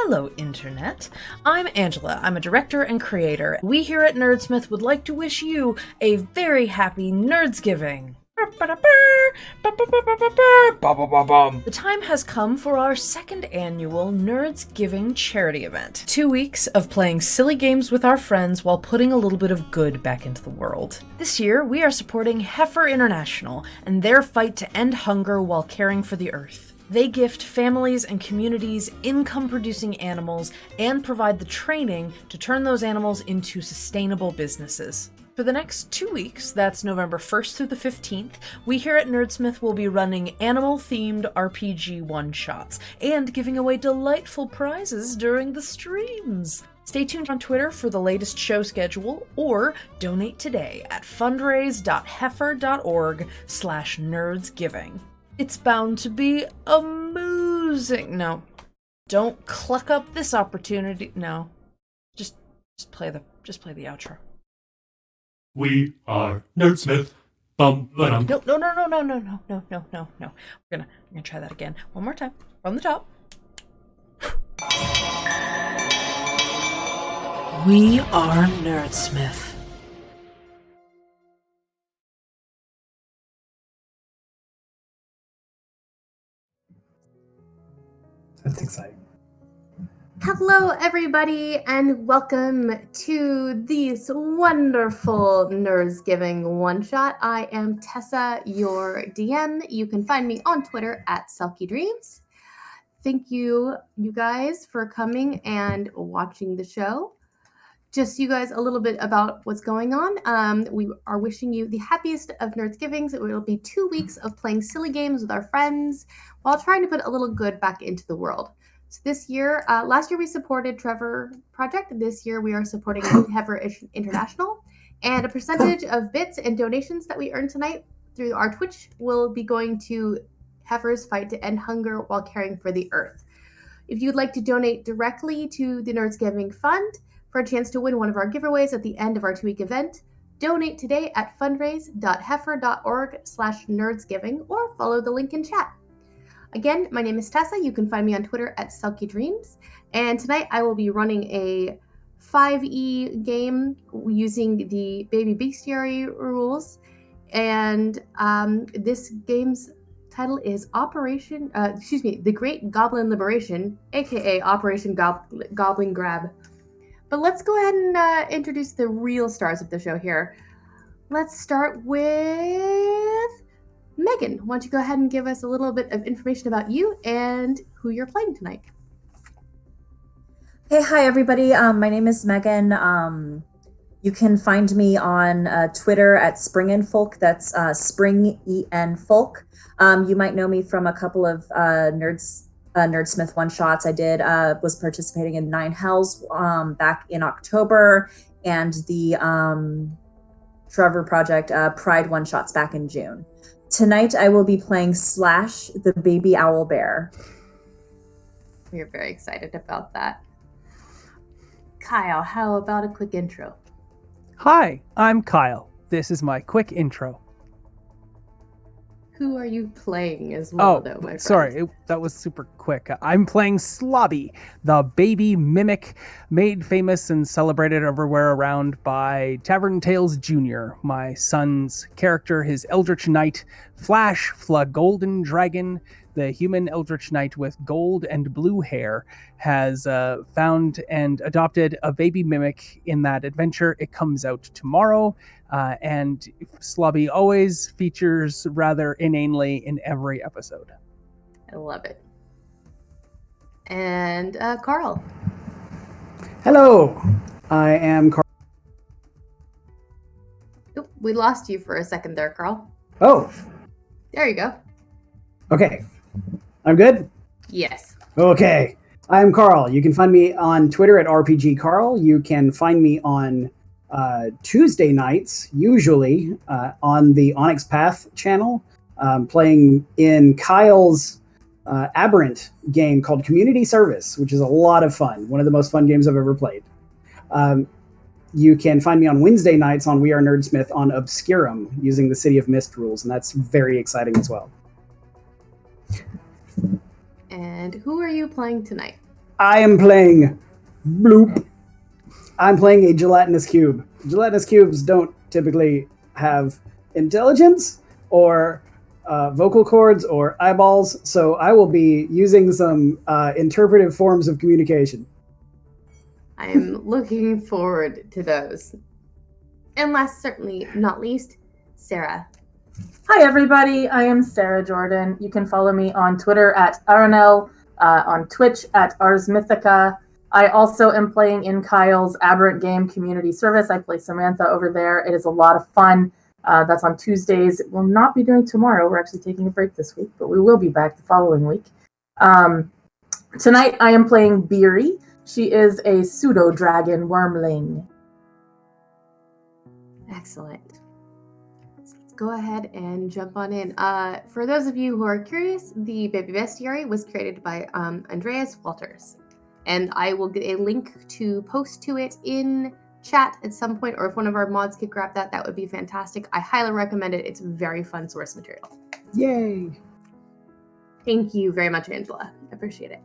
Hello, Internet. I'm Angela. I'm a director and creator. We here at Nerdsmith would like to wish you a very happy NerdsGiving. The time has come for our second annual NerdsGiving charity event. 2 weeks of playing silly games with our friends while putting a little bit of good back into the world. This year, we are supporting Heifer International and their fight to end hunger while caring for the earth. They gift families and communities income-producing animals and provide the training to turn those animals into sustainable businesses. For the next 2 weeks, that's November 1st through the 15th, we here at Nerdsmith will be running animal-themed RPG one-shots and giving away delightful prizes during the streams. Stay tuned on Twitter for the latest show schedule or donate today at fundraise.heifer.org/nerdsgiving. It's bound to be amusing. No, don't cluck up this opportunity. No, just play the outro. We are Nerdsmith. Bum ba-dum. No. We're gonna try that again. One more time. From the top. We are Nerdsmith. That's exciting. Hello, everybody, and welcome to this wonderful NerdsGiving one-shot. I am Tessa, your DM. You can find me on Twitter at SelkyDreams. Thank you guys, for coming and watching the show. Just you guys a little bit about what's going on. We are wishing you the happiest of NerdsGivings. It will be 2 weeks of playing silly games with our friends while trying to put a little good back into the world. So this year, last year we supported Trevor Project. This year we are supporting Heifer International. And a percentage of bits and donations that we earn tonight through our Twitch will be going to Heifer's fight to end hunger while caring for the earth. If you'd like to donate directly to the NerdsGiving Fund for a chance to win one of our giveaways at the end of our 2-week event, donate today at fundraise.heifer.org/nerdsgiving or follow the link in chat. Again, my name is Tessa. You can find me on Twitter at SelkyDreams. And tonight I will be running a 5e game using the Baby Bestiary rules. And this game's title is The Great Goblin Liberation, aka Operation Goblin Grab. But let's go ahead and introduce the real stars of the show here. Let's start with Megan. Why don't you go ahead and give us a little bit of information about you and who you're playing tonight? Hey, hi, everybody. My name is Megan. You can find me on Twitter at SpringEnFolk. That's SpringEnFolk. You might know me from a couple of Nerdsmith one-shots. I was participating in Nine Hells back in October, and the Trevor Project Pride one-shots back in June. Tonight I will be playing Slash, the baby owl bear. We're very excited about that. Kyle, how about a quick intro? Hi, I'm Kyle. This is my quick intro. Who are you playing as well, though, my friend? Sorry, that was super quick. I'm playing Slobby, the baby mimic made famous and celebrated everywhere around by Tavern Tales Jr., my son's character, his Eldritch Knight, Flash, Golden Dragon, the human Eldritch Knight with gold and blue hair, has found and adopted a baby mimic in that adventure. It comes out tomorrow. And Slobby always features rather inanely in every episode. I love it. And Carl. Hello, I am Carl. Oop, we lost you for a second there, Carl. Oh. There you go. Okay. I'm good? Yes. Okay. I'm Carl. You can find me on Twitter at RPGCarl. You can find me on Tuesday nights, usually on the Onyx Path channel, playing in Kyle's Aberrant game called Community Service, which is a lot of fun. One of the most fun games I've ever played. You can find me on Wednesday nights on We Are Nerdsmith on Obscurum using the City of Mist rules, and that's very exciting as well. And who are you playing tonight? I am playing Bloop. I'm playing a gelatinous cube. Gelatinous cubes don't typically have intelligence or vocal cords or eyeballs, so I will be using some interpretive forms of communication. I'm looking forward to those. And last, certainly not least, Sarah. Hi, everybody. I am Sarah Jordan. You can follow me on Twitter at Aranel, on Twitch at Arsmythica. I also am playing in Kyle's Aberrant Game Community Service. I play Samantha over there. It is a lot of fun. That's on Tuesdays. We'll not be doing tomorrow. We're actually taking a break this week, but we will be back the following week. Tonight, I am playing Beery. She is a pseudo-dragon wormling. Excellent. Let's go ahead and jump on in. For those of you who are curious, the Baby Bestiary was created by Andreas Walters. And I will get a link to post to it in chat at some point, or if one of our mods could grab that, that would be fantastic. I highly recommend it. It's very fun source material. Yay! Thank you very much, Angela. I appreciate it.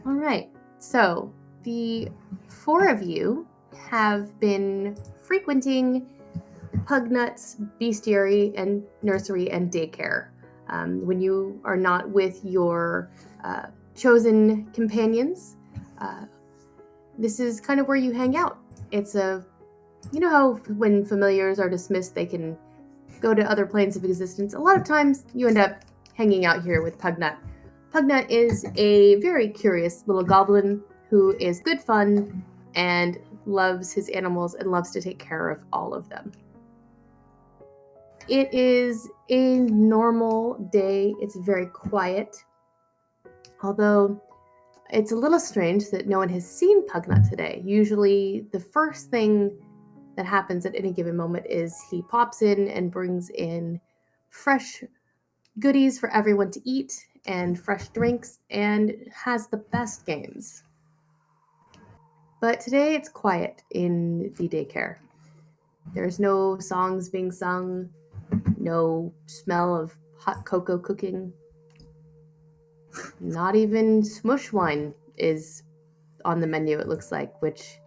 All right. So the four of you have been frequenting Pugnut's bestiary and nursery and daycare. When you are not with your chosen companions, this is kind of where you hang out. It's you know how when familiars are dismissed, they can go to other planes of existence. A lot of times you end up hanging out here with Pugnut. Pugnut is a very curious little goblin who is good fun and loves his animals and loves to take care of all of them. It is a normal day. It's very quiet. Although it's a little strange that no one has seen Pugnut today. Usually the first thing that happens at any given moment is he pops in and brings in fresh goodies for everyone to eat and fresh drinks and has the best games. But today it's quiet in the daycare. There's no songs being sung, no smell of hot cocoa cooking. Not even smush wine is on the menu, it looks like, which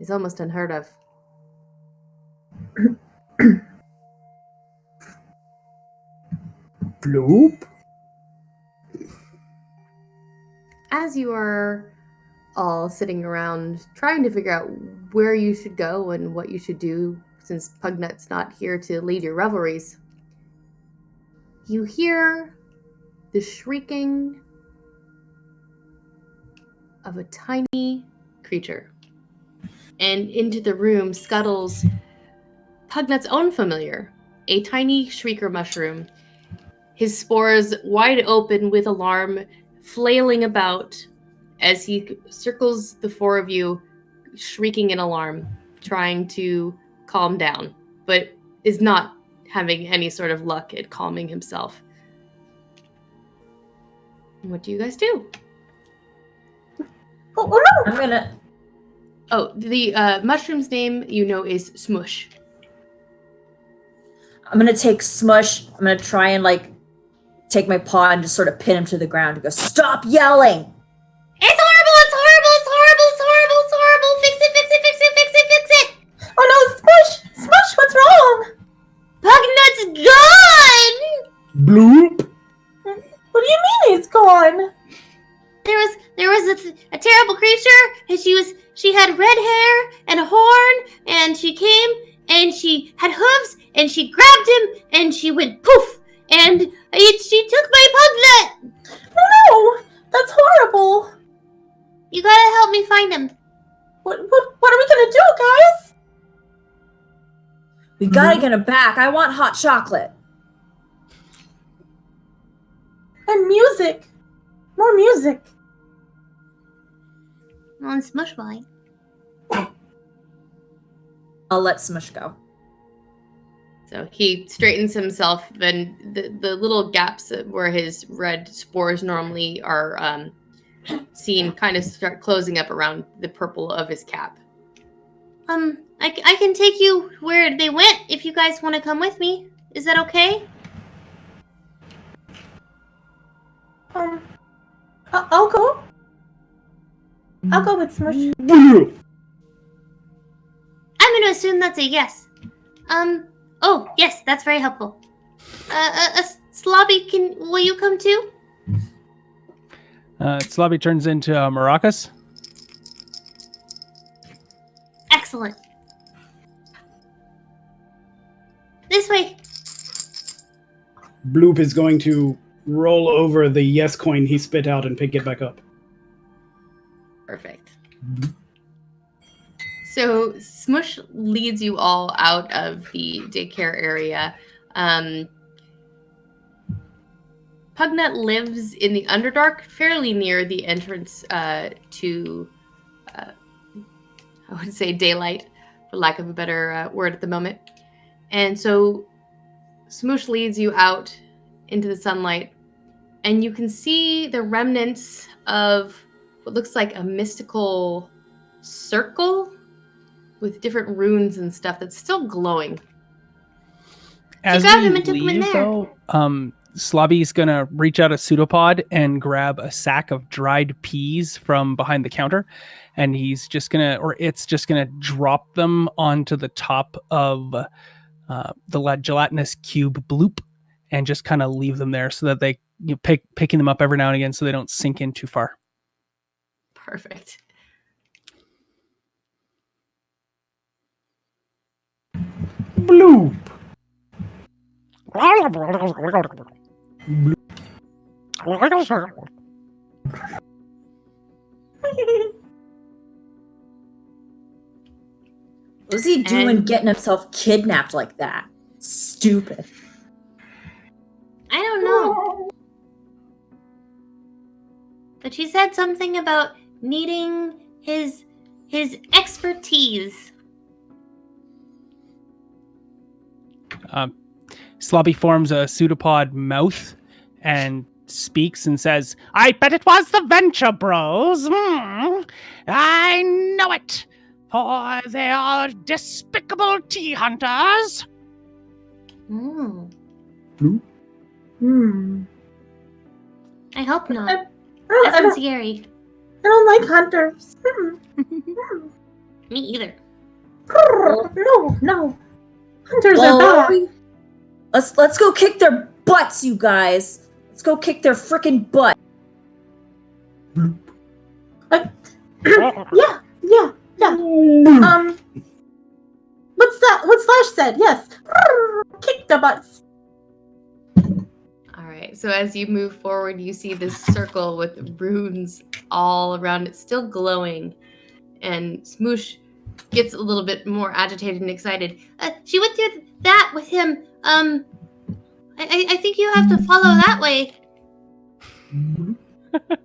is almost unheard of. Bloop. As you are all sitting around trying to figure out where you should go and what you should do, since Pugnut's not here to lead your revelries, you hear the shrieking of a tiny creature. And into the room scuttles Pugnut's own familiar, a tiny shrieker mushroom, his spores wide open with alarm, flailing about as he circles the four of you, shrieking in alarm, trying to calm down, but is not having any sort of luck at calming himself. What do you guys do? Oh no! I'm gonna... Oh, the mushroom's name, you know, is Smush. I'm gonna take Smush. I'm gonna try and take my paw and just sort of pin him to the ground and go, "Stop yelling!" It's horrible! It's horrible! It's horrible! It's horrible! It's horrible! Fix it! Fix it! Fix it! Fix it! Fix it! Oh no, Smush! Smush, what's wrong? Pugnut's gone! Bloop. What do you mean he's gone? There was a terrible creature, and she had red hair and a horn, and she came and she had hooves, and she grabbed him and she went poof, and she took my Puglet. Oh no, that's horrible. You gotta help me find him. What are we gonna do, guys? We gotta get him back. I want hot chocolate. And music. More music. On Smush wine. I'll let Smush go. So he straightens himself, and the little gaps where his red spores normally are seen kind of start closing up around the purple of his cap. I can take you where they went if you guys want to come with me. Is that okay? I'll go. I'll go with Smush. I'm going to assume that's a yes. Oh, yes, that's very helpful. Slobby, will you come too? Slobby turns into Maracas. Excellent. This way. Bloop is going to roll over the yes coin he spit out and pick it back up. Perfect. So Smush leads you all out of the daycare area. Pugnut lives in the Underdark, fairly near the entrance to, I would say daylight, for lack of a better word at the moment. And so Smoosh leads you out into the sunlight, and you can see the remnants of what looks like a mystical circle with different runes and stuff that's still glowing. As grabbed we him and took him in leave, there. though, Slobby's gonna reach out a pseudopod and grab a sack of dried peas from behind the counter, and it's just gonna drop them onto the top of the gelatinous cube Bloop, and just kind of leave them there so that picking them up every now and again so they don't sink in too far. Perfect. Bloop. What's he doing And- getting himself kidnapped like that? Stupid. I don't know. But she said something about needing his expertise. Slobby forms a pseudopod mouth and speaks and says, "I bet it was the Venture Bros. I know it, for they are despicable tea hunters." Mm. I hope not. I That sounds don't, scary. I don't like hunters. Me either. No. Hunters are bad. Let's go kick their butts, you guys. Let's go kick their freaking butt. Yeah. What's that? What Slash said? Yes. Kick the butts. All right. So as you move forward, you see this circle with runes all around it, still glowing. And Smoosh gets a little bit more agitated and excited. She went through that with him. I think you have to follow that way. But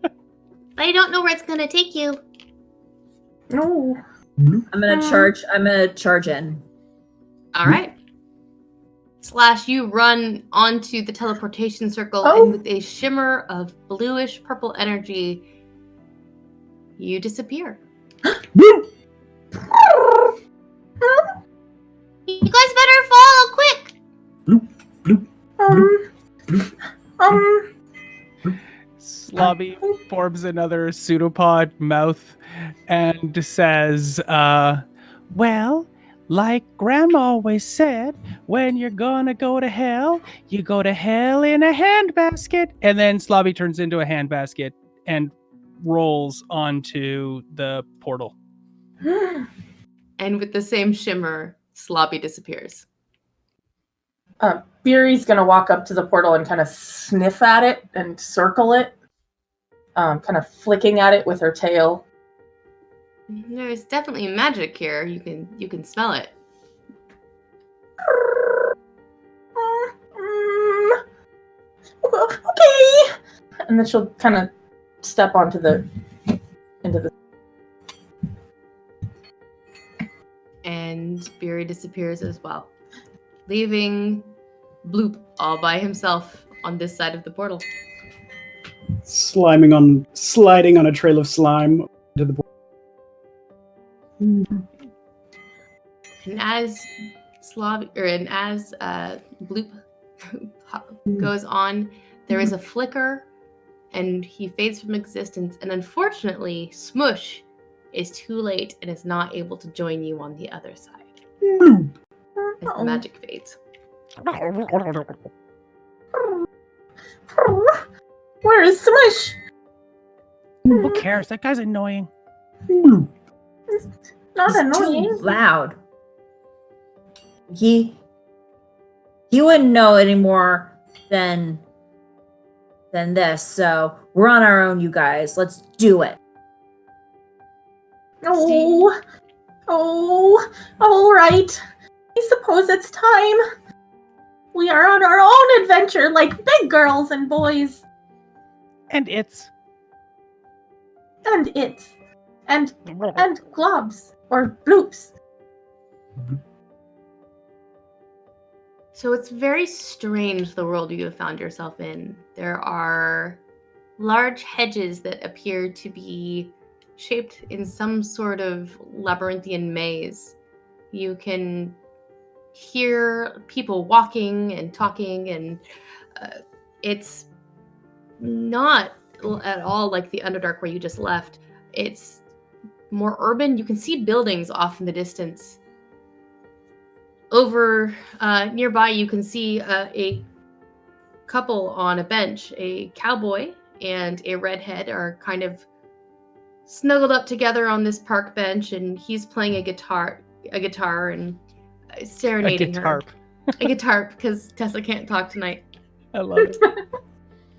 I don't know where it's gonna take you. No. I'm gonna charge in. All right. Slash, you run onto the teleportation circle, Oh. and with a shimmer of bluish purple energy, you disappear. You guys better follow quick. Slobby forms another pseudopod mouth and says, well, like Grandma always said, when you're gonna go to hell, you go to hell in a handbasket. And then Slobby turns into a handbasket and rolls onto the portal. And with the same shimmer, Sloppy disappears. Beery's gonna walk up to the portal and kind of sniff at it and circle it, kind of flicking at it with her tail. There's definitely magic here. You can smell it. Okay. And then she'll kind of step into the. And Beery disappears as well, leaving Bloop all by himself on this side of the portal. Sliding on a trail of slime to the portal. And as Bloop goes on, there is a flicker, and he fades from existence. And unfortunately, Smush, is too late and is not able to join you on the other side. As the magic fades. Where is Swish? Who cares? That guy's annoying. It's not He's annoying. too loud. He wouldn't know any more than this. So we're on our own, you guys. Let's do it. Oh, all right. I suppose it's time. We are on our own adventure like big girls and boys. And it's And globs or bloops. So it's very strange, the world you have found yourself in. There are large hedges that appear to be shaped in some sort of labyrinthian maze. You can hear people walking and talking, and it's not at all like the Underdark where you just left. It's more urban. You can see buildings off in the distance. Over nearby, you can see a couple on a bench. A cowboy and a redhead are kind of snuggled up together on this park bench, and he's playing a guitar and serenading her. A guitar, because Tessa can't talk tonight. I love it.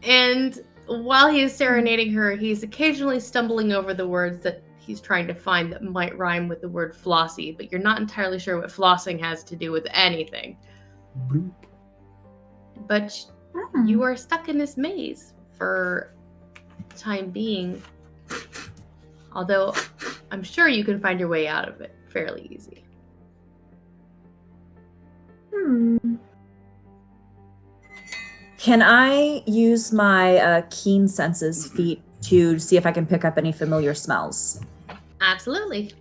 And while he is serenading her, he's occasionally stumbling over the words that he's trying to find that might rhyme with the word flossy, but you're not entirely sure what flossing has to do with anything. Bloop. But you are stuck in this maze for the time being. Although I'm sure you can find your way out of it fairly easy. Can I use my keen senses feat to see if I can pick up any familiar smells? Absolutely.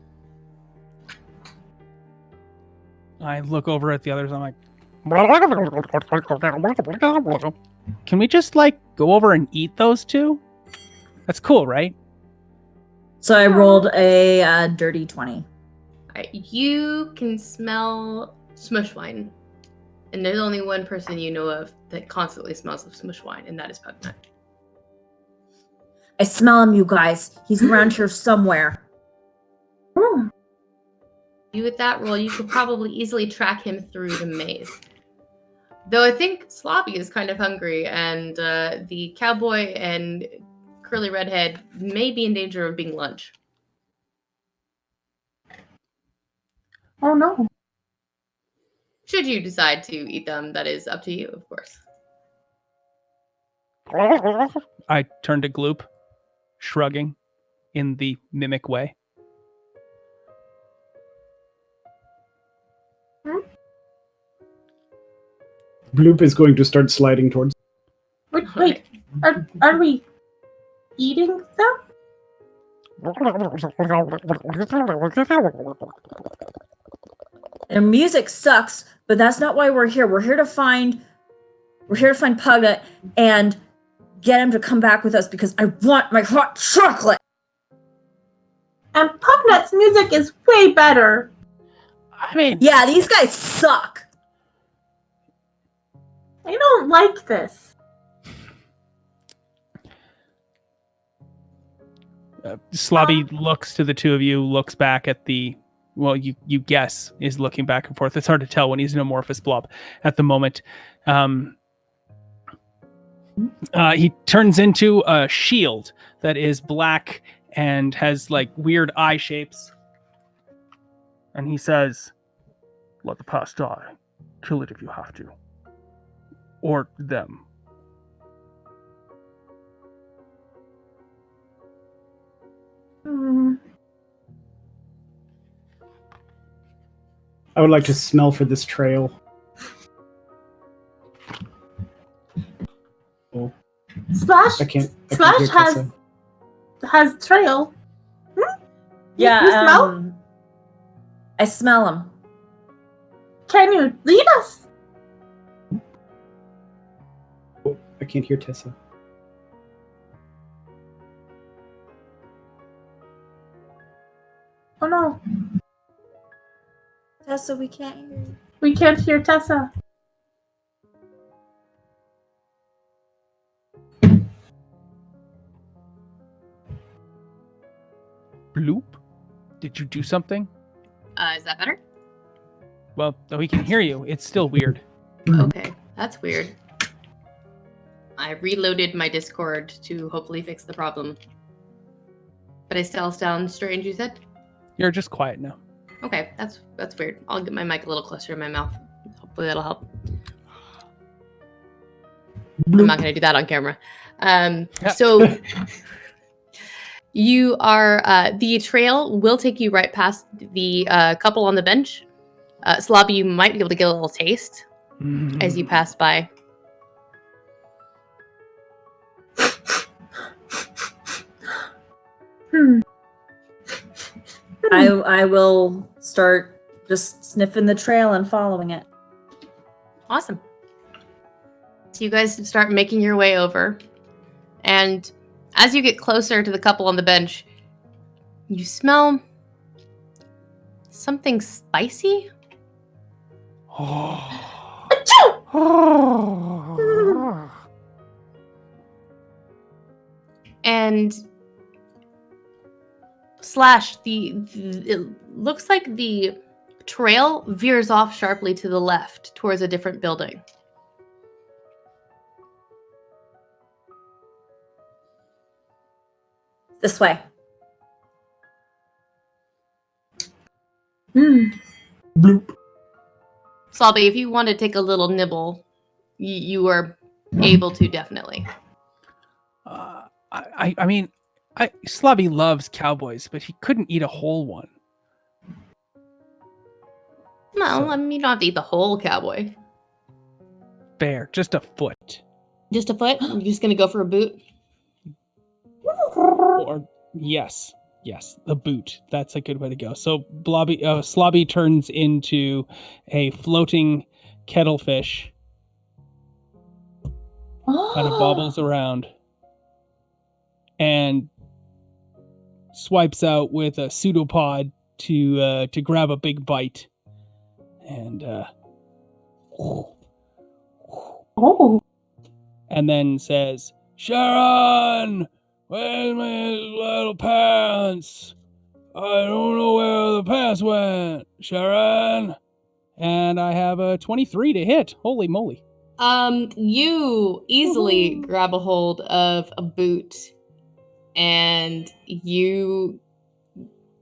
I look over at the others. I'm like, can we just go over and eat those two? That's cool, right? So I rolled a dirty 20. You can smell smush wine. And there's only one person you know of that constantly smells of smush wine, and that is Pugnut. I smell him, you guys. He's around here somewhere. You, with that roll, you could probably easily track him through the maze. Though I think Slobby is kind of hungry, and the cowboy and curly redhead may be in danger of being lunch. Oh no. Should you decide to eat them, that is up to you, of course. I turn to Gloop, shrugging in the mimic way. Bloop is going to start sliding towards. Wait. Are we eating them? Their music sucks, but that's not why we're here. We're here to find Pugnut and get him to come back with us because I want my hot chocolate. And Pugnut's music is way better. I mean, Yeah, these guys suck. I don't like this. Slobby looks to the two of you, looks back at the, well, you guess is looking back and forth. It's hard to tell when he's an amorphous blob at the moment. He turns into a shield that is black and has weird eye shapes. And he says, "Let the past die. Kill it if you have to. Or them." I would like to smell for this trail. Oh, Slash I can't Slash hear Tessa. has trail. Yeah, You smell? I smell him. Can you lead us? Oh, I can't hear Tessa. Tessa, we can't hear you. We can't hear Tessa. Bloop. Did you do something? Is that better? Well, though he can hear you, it's still weird. Okay, that's weird. I reloaded my Discord to hopefully fix the problem. But I still sound strange, you said? You're just quiet now. Okay, that's weird. I'll get my mic a little closer to my mouth. Hopefully that'll help. I'm not going to do that on camera. So you are, the trail will take you right past the couple on the bench. Slobby, you might be able to get a little taste as you pass by. I will start just sniffing the trail and following it. Awesome. So you guys start making your way over. And as you get closer to the couple on the bench, you smell something spicy. And Slash, it looks like the trail veers off sharply to the left towards a different building. This way. Bloop. Slobby, if you want to take a little nibble, you are able to, definitely. I mean, Slobby loves cowboys, but he couldn't eat a whole one. Well, I mean, you don't have to eat the whole cowboy. Fair, just a foot. Just a foot? You're just going to go for a boot? Or yes, the boot. That's a good way to go. So Slobby turns into a floating kettlefish. Kind of bobbles around and swipes out with a pseudopod to grab a big bite. And and then says, "Sharon, where's my little pants? I don't know where the pants went, Sharon." And I have a 23 to hit. Holy moly. You easily grab a hold of a boot and you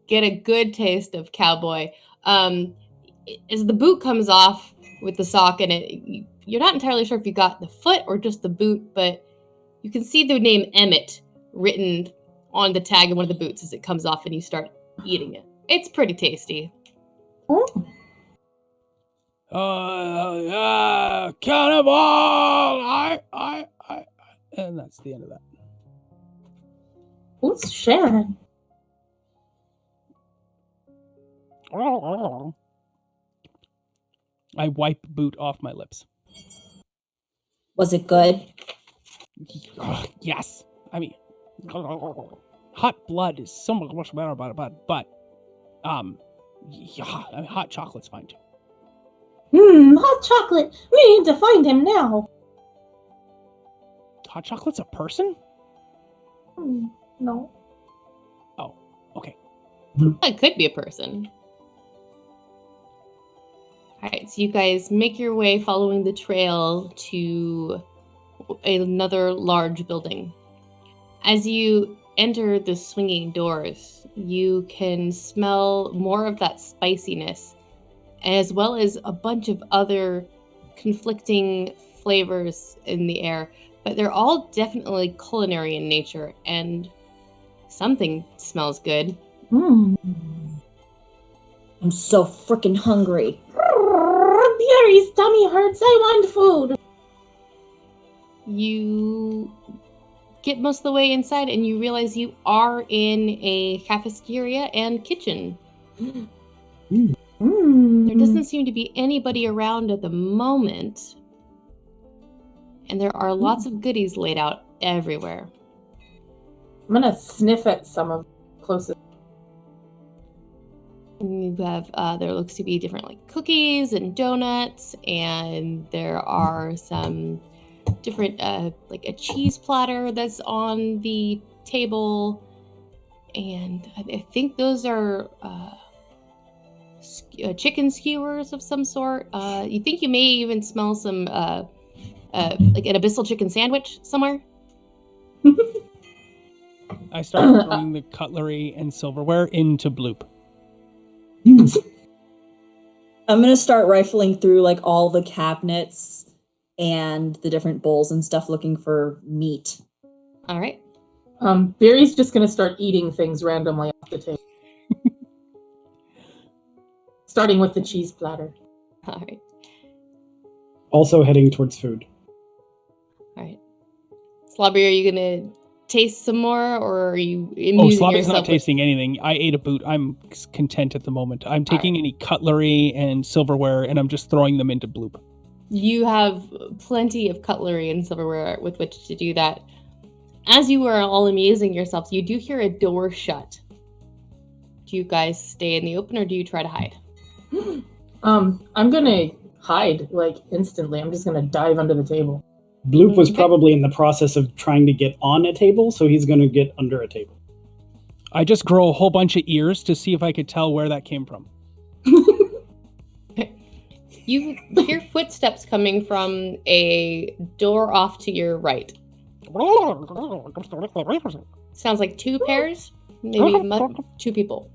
get a good taste of cowboy. As the boot comes off with the sock in it, you're not entirely sure if you got the foot or just the boot, but you can see the name Emmett written on the tag of one of the boots as it comes off and you start eating it. It's pretty tasty. Cannibal! And that's the end of that. Who's Sharon? I wipe boot off my lips. Was it good? Yes. I mean, hot blood is so much better about it, but yeah, I mean, hot chocolate's fine too. Hot chocolate. We need to find him now. Hot chocolate's a person? No. Oh, okay. It could be a person. Alright, so you guys make your way following the trail to another large building. As you enter the swinging doors, you can smell more of that spiciness, as well as a bunch of other conflicting flavors in the air. But they're all definitely culinary in nature, and something smells good. I'm so freaking hungry. Bestiary's tummy hurts. I want food. You get most of the way inside, and you realize you are in a cafeteria and kitchen. There doesn't seem to be anybody around at the moment. And there are lots of goodies laid out everywhere. I'm gonna sniff at some of closest. You have there looks to be different like cookies and donuts, and there are some different like a cheese platter that's on the table, and I think those are chicken skewers of some sort. You think you may even smell some like an abyssal chicken sandwich somewhere. I start throwing the cutlery and silverware into Bloop. I'm gonna start rifling through like all the cabinets and the different bowls and stuff looking for meat. All right. Barry's just gonna start eating things randomly off the table. Starting with the cheese platter. All right. Also heading towards food. All right. Slobby, are you gonna taste some more, or are you amusing Slobby's yourself not tasting anything. I ate a boot. I'm content at the moment. I'm taking any cutlery and silverware, and I'm just throwing them into Bloop. You have plenty of cutlery and silverware with which to do that. As you are all amusing yourselves, you do hear a door shut. Do you guys stay in the open, or do you try to hide? I'm gonna hide like instantly. I'm just gonna dive under the table. Bloop was probably in the process of trying to get on a table, so he's going to get under a table. I just grow a whole bunch of ears to see if I could tell where that came from. You hear footsteps coming from a door off to your right. Sounds like two pairs, maybe two people.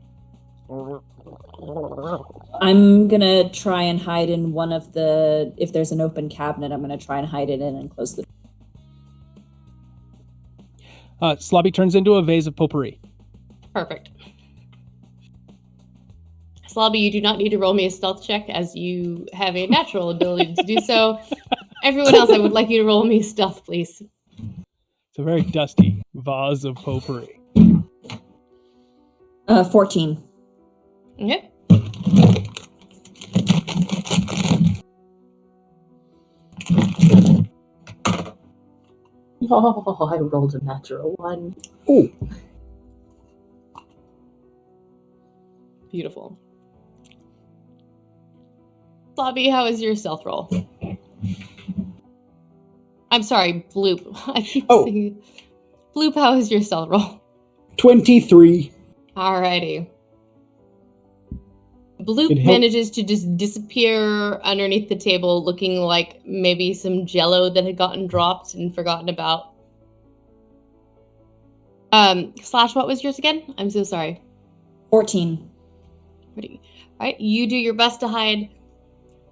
I'm gonna try and hide in one of the, if there's an open cabinet, I'm gonna try and hide it in and close the door. Slobby turns into a vase of potpourri. Perfect. Slobby, you do not need to roll me a stealth check, as you have a natural ability to do so. Everyone else, I would like you to roll me a stealth, please. It's a very dusty vase of potpourri. 14. Okay. Oh, I rolled a natural 1. Oh, Beautiful. Slobby, how is your stealth roll? I'm sorry, Bloop. I keep saying Bloop, how is your stealth roll? 23. Alrighty. Bloop manages to just disappear underneath the table, looking like maybe some jello that had gotten dropped and forgotten about. Slash, what was yours again? I'm so sorry. 14. Alright, you do your best to hide.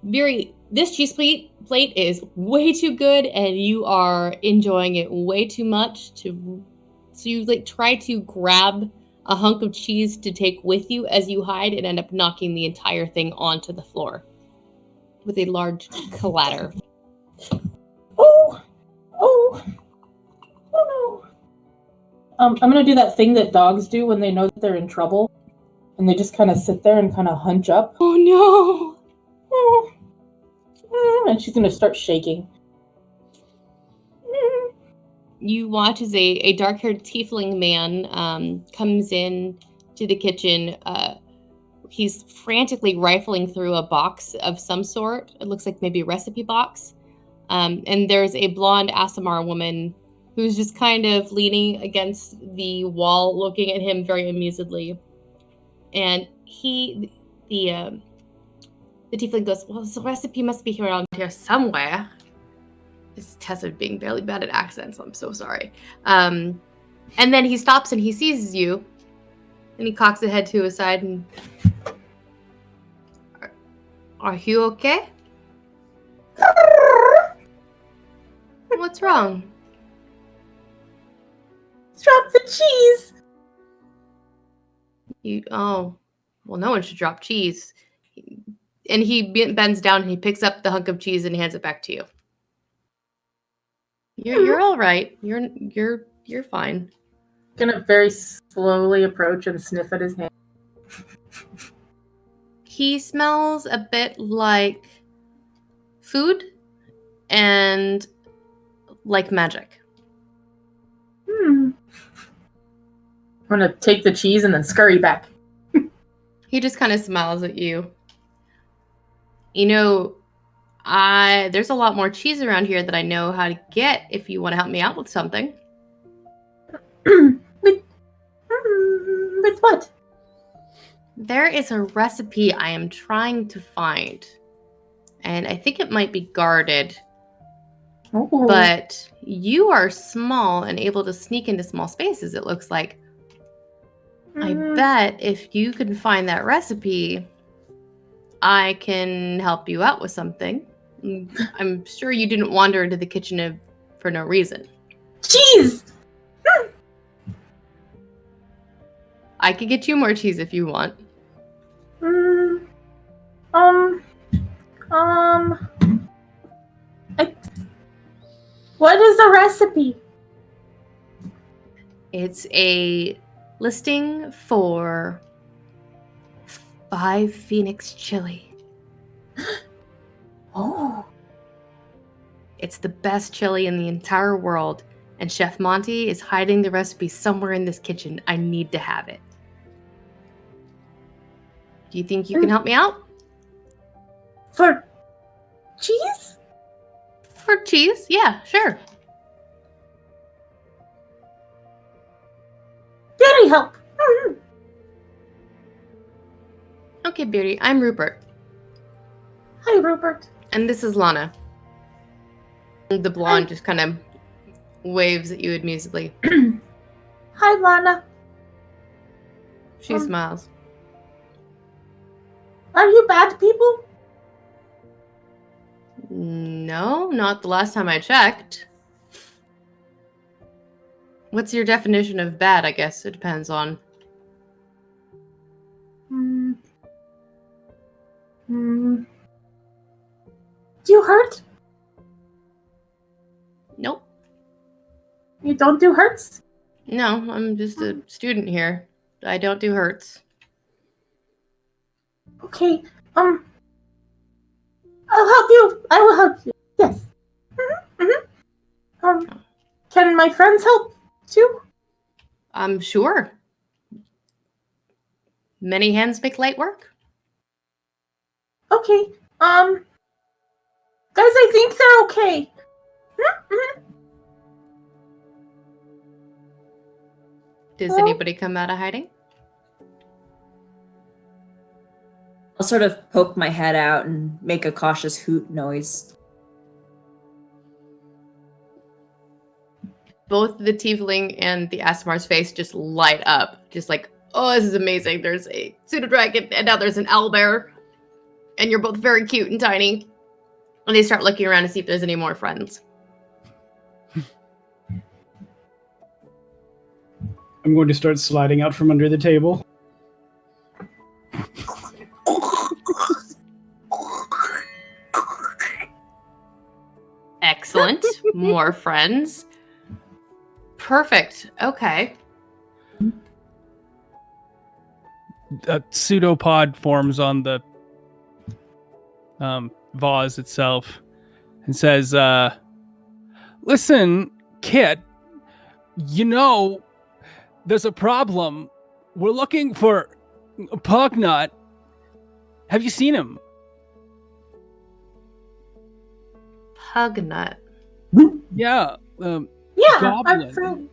Very, this cheese plate is way too good, and you are enjoying it way too much so you like try to grab a hunk of cheese to take with you as you hide, and end up knocking the entire thing onto the floor with a large clatter. Oh no. I'm gonna do that thing that dogs do when they know that they're in trouble, and they just kind of sit there and kind of hunch up. Oh no! And she's gonna start shaking. You watch as a dark-haired tiefling man comes in to the kitchen. He's frantically rifling through a box of some sort. It looks like maybe a recipe box. And there's a blonde Aasimar woman who's just kind of leaning against the wall, looking at him very amusedly. And the tiefling goes, well, the recipe must be around here somewhere. This is Tessa being barely bad at accents. I'm so sorry. And then he stops and he sees you. And he cocks his head to his side and... Are you okay? What's wrong? Drop the cheese! Oh, well, no one should drop cheese. And he bends down and he picks up the hunk of cheese and hands it back to you. You're all right. You're fine. Gonna very slowly approach and sniff at his hand. He smells a bit like food and like magic. I'm gonna take the cheese and then scurry back. He just kind of smiles at you. You know, there's a lot more cheese around here that I know how to get if you want to help me out with something. With what? There is a recipe I am trying to find. And I think it might be guarded. Oh. But you are small and able to sneak into small spaces, it looks like. I bet if you can find that recipe, I can help you out with something. I'm sure you didn't wander into the kitchen for no reason. Cheese! I could get you more cheese if you want. What is the recipe? It's a listing for 5 Phoenix chili. Oh. It's the best chili in the entire world, and Chef Monty is hiding the recipe somewhere in this kitchen. I need to have it. Do you think you can help me out? For cheese? For cheese? Yeah, sure. Very help. Okay, Beauty. I'm Rupert. Hi, Rupert. And this is Lana. The blonde just kind of waves at you amusedly. Hi, Lana. She smiles. Are you bad people? No, not the last time I checked. What's your definition of bad, I guess? It depends on. Do you hurt? Nope. You don't do hurts? No, I'm just a student here. I don't do hurts. Okay, I'll help you. I will help you. Yes. Can my friends help too? I'm sure. Many hands make light work. Okay, guys, I think they're okay. Does anybody come out of hiding? I'll sort of poke my head out and make a cautious hoot noise. Both the tiefling and the Asimar's face just light up. Just like, oh, this is amazing. There's a pseudo-dragon, and now there's an owlbear. And you're both very cute and tiny. And they start looking around to see if there's any more friends. I'm going to start sliding out from under the table. Excellent. More friends. Perfect. Okay. A pseudopod forms on the vase itself and says, listen, Kit, you know, there's a problem. We're looking for Pugnut. Have you seen him? Pugnut. Yeah. Yeah, Goblin. our friend.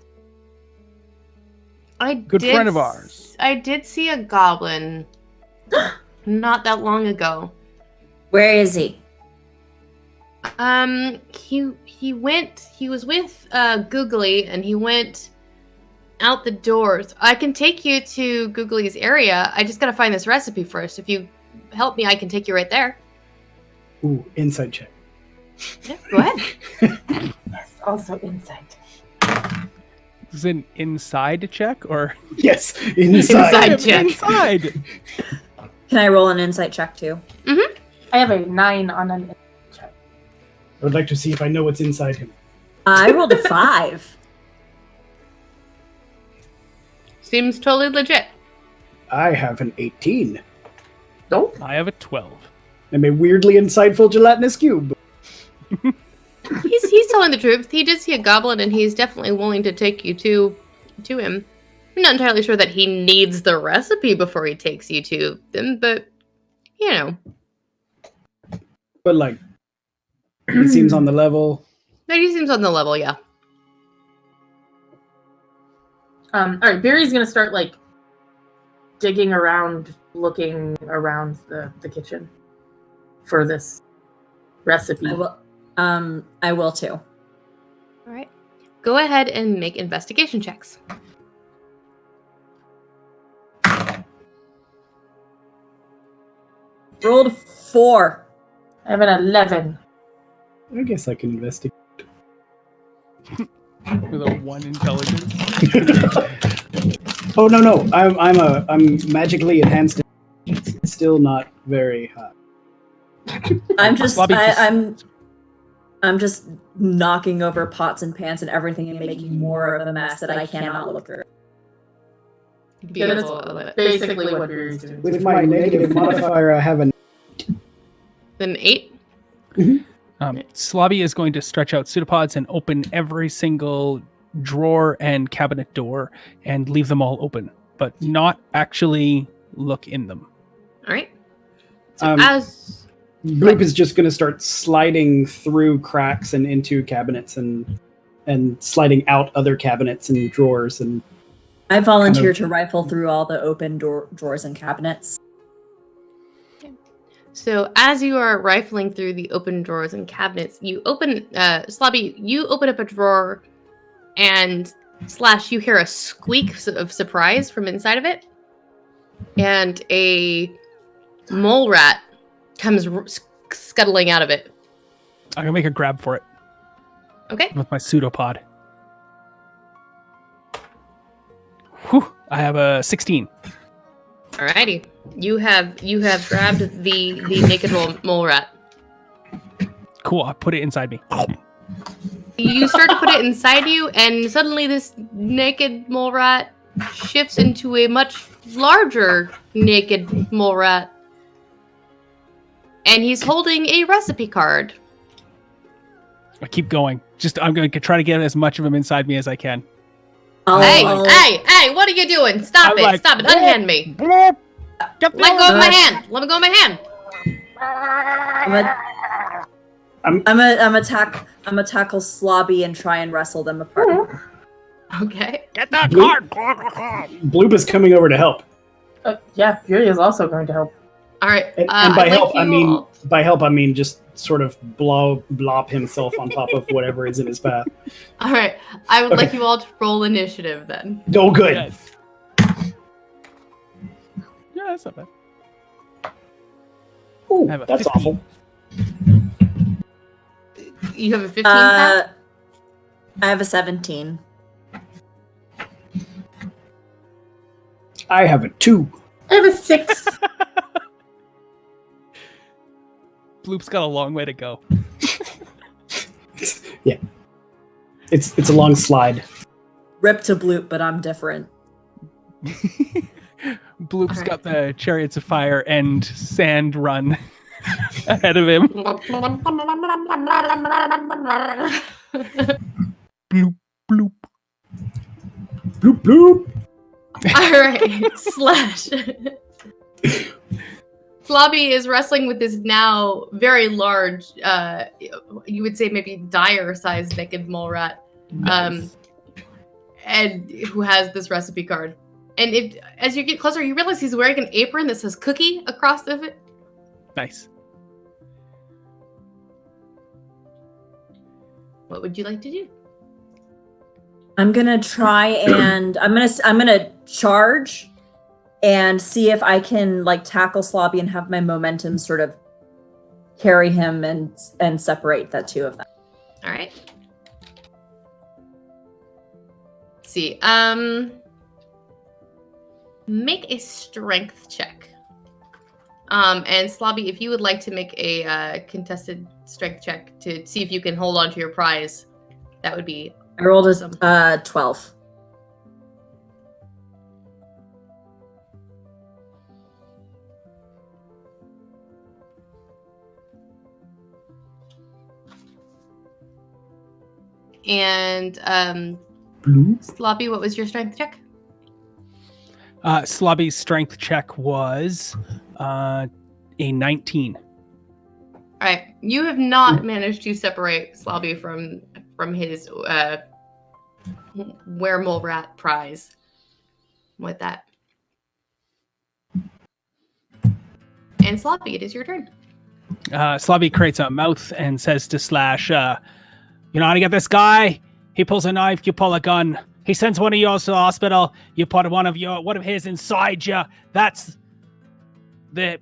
Good friend of ours. I did see a goblin not that long ago. Where is he? He was with Googly, and he went out the doors. I can take you to Googly's area. I just gotta find this recipe first. If you help me, I can take you right there. Ooh, insight check. Yeah, go ahead. Yes, also insight. Is it an inside check or Yes, inside. Inside check. inside? Can I roll an insight check too? Mm-hmm. I have a 9 on an insight check. I would like to see if I know what's inside him. I rolled a 5. Seems totally legit. I have an 18. Nope. I have a 12. I'm a weirdly insightful gelatinous cube. He's telling the truth. He did see a goblin, and he's definitely willing to take you to him. I'm not entirely sure that he needs the recipe before he takes you to them, but, you know. But, like, it seems on the level. No, he seems on the level, yeah. All right, Barry's gonna start like digging around, looking around the kitchen for this recipe. I will too. All right. Go ahead and make investigation checks. Rolled 4. I have an 11. I guess I can investigate. With a 1 intelligence. Oh no! I'm magically enhanced. It's still not very high. I'm just Lobby I'm just knocking over pots and pans and everything and making more of a mess that I cannot look through. Beautiful. That's basically what Barry's doing. With my negative modifier, I have an. Then 8. Slobby is going to stretch out pseudopods and open every single drawer and cabinet door and leave them all open, but not actually look in them. All right. So as Bloop is just going to start sliding through cracks and into cabinets and sliding out other cabinets and drawers and. I volunteer to rifle through all the open drawers and cabinets. So as you are rifling through the open drawers and cabinets, you open, Slobby, you open up a drawer and Slash, you hear a squeak of surprise from inside of it. And a mole rat comes scuttling out of it. I'm gonna make a grab for it. Okay. With my pseudopod. Whew, I have a 16. Alrighty. You have grabbed the naked mole rat. Cool, I put it inside me. You start to put it inside you, and suddenly this naked mole rat shifts into a much larger naked mole rat. And he's holding a recipe card. I keep going. I'm going to try to get as much of him inside me as I can. Hey, what are you doing? Stop it, unhand me. Bloop. Let go of my hand. Let me go of my hand. I'm gonna tackle Slobby and try and wrestle them apart. Okay. Get that card. Bloop is coming over to help. Yeah, Fury is also going to help. All right. And by help, I mean just sort of blop himself on top of whatever is in his path. All right. I would like you all to roll initiative then. Oh, good. Yes. Yeah, that's not bad. Ooh, I have a that's 15. awful. You have a 15 Pat? I have a 17. I have a 2. I have a 6. Bloop's got a long way to go. Yeah. It's a long slide. Rip to Bloop, but I'm different. Bloop's got the Chariots of Fire and Sand Run ahead of him. Bloop, bloop. Bloop, bloop. All right. Slash. Slobby is wrestling with this now very large, you would say maybe dire-sized naked mole rat, Nice. and who has this recipe card. And as you get closer, you realize he's wearing an apron that says cookie across of it. Nice. What would you like to do? I'm gonna try and I'm gonna charge and see if I can like tackle Slobby and have my momentum sort of carry him and separate the two of them. All right. Let's see. Make a strength check. And Slobby, if you would like to make a contested strength check to see if you can hold on to your prize, that would be I rolled awesome. a 12. And Bloop. Slobby, what was your strength check? Slobby's strength check was a 19. All right, you have not managed to separate Slobby from his weremole rat prize. With that, and Slobby, it is your turn. Slobby creates a mouth and says to Slash, "You know how to get this guy? He pulls a knife, you pull a gun. He sends one of yours to the hospital. You put one of his inside you. That's the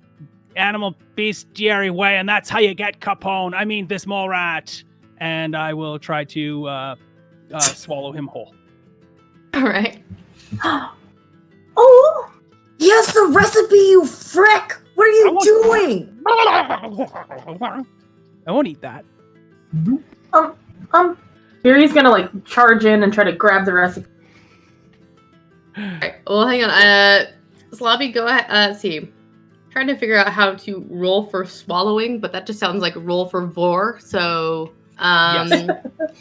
animal bestiary way, and that's how you get Capone. I mean, this mole rat." And I will try to swallow him whole. All right. Oh, he has the recipe, you frick! What are you doing? I won't eat that. Barry's gonna like charge in and try to grab the recipe. All right. Well, hang on. Slobby, go ahead. Let's see. Trying to figure out how to roll for swallowing, but that just sounds like roll for vor. So, Yes.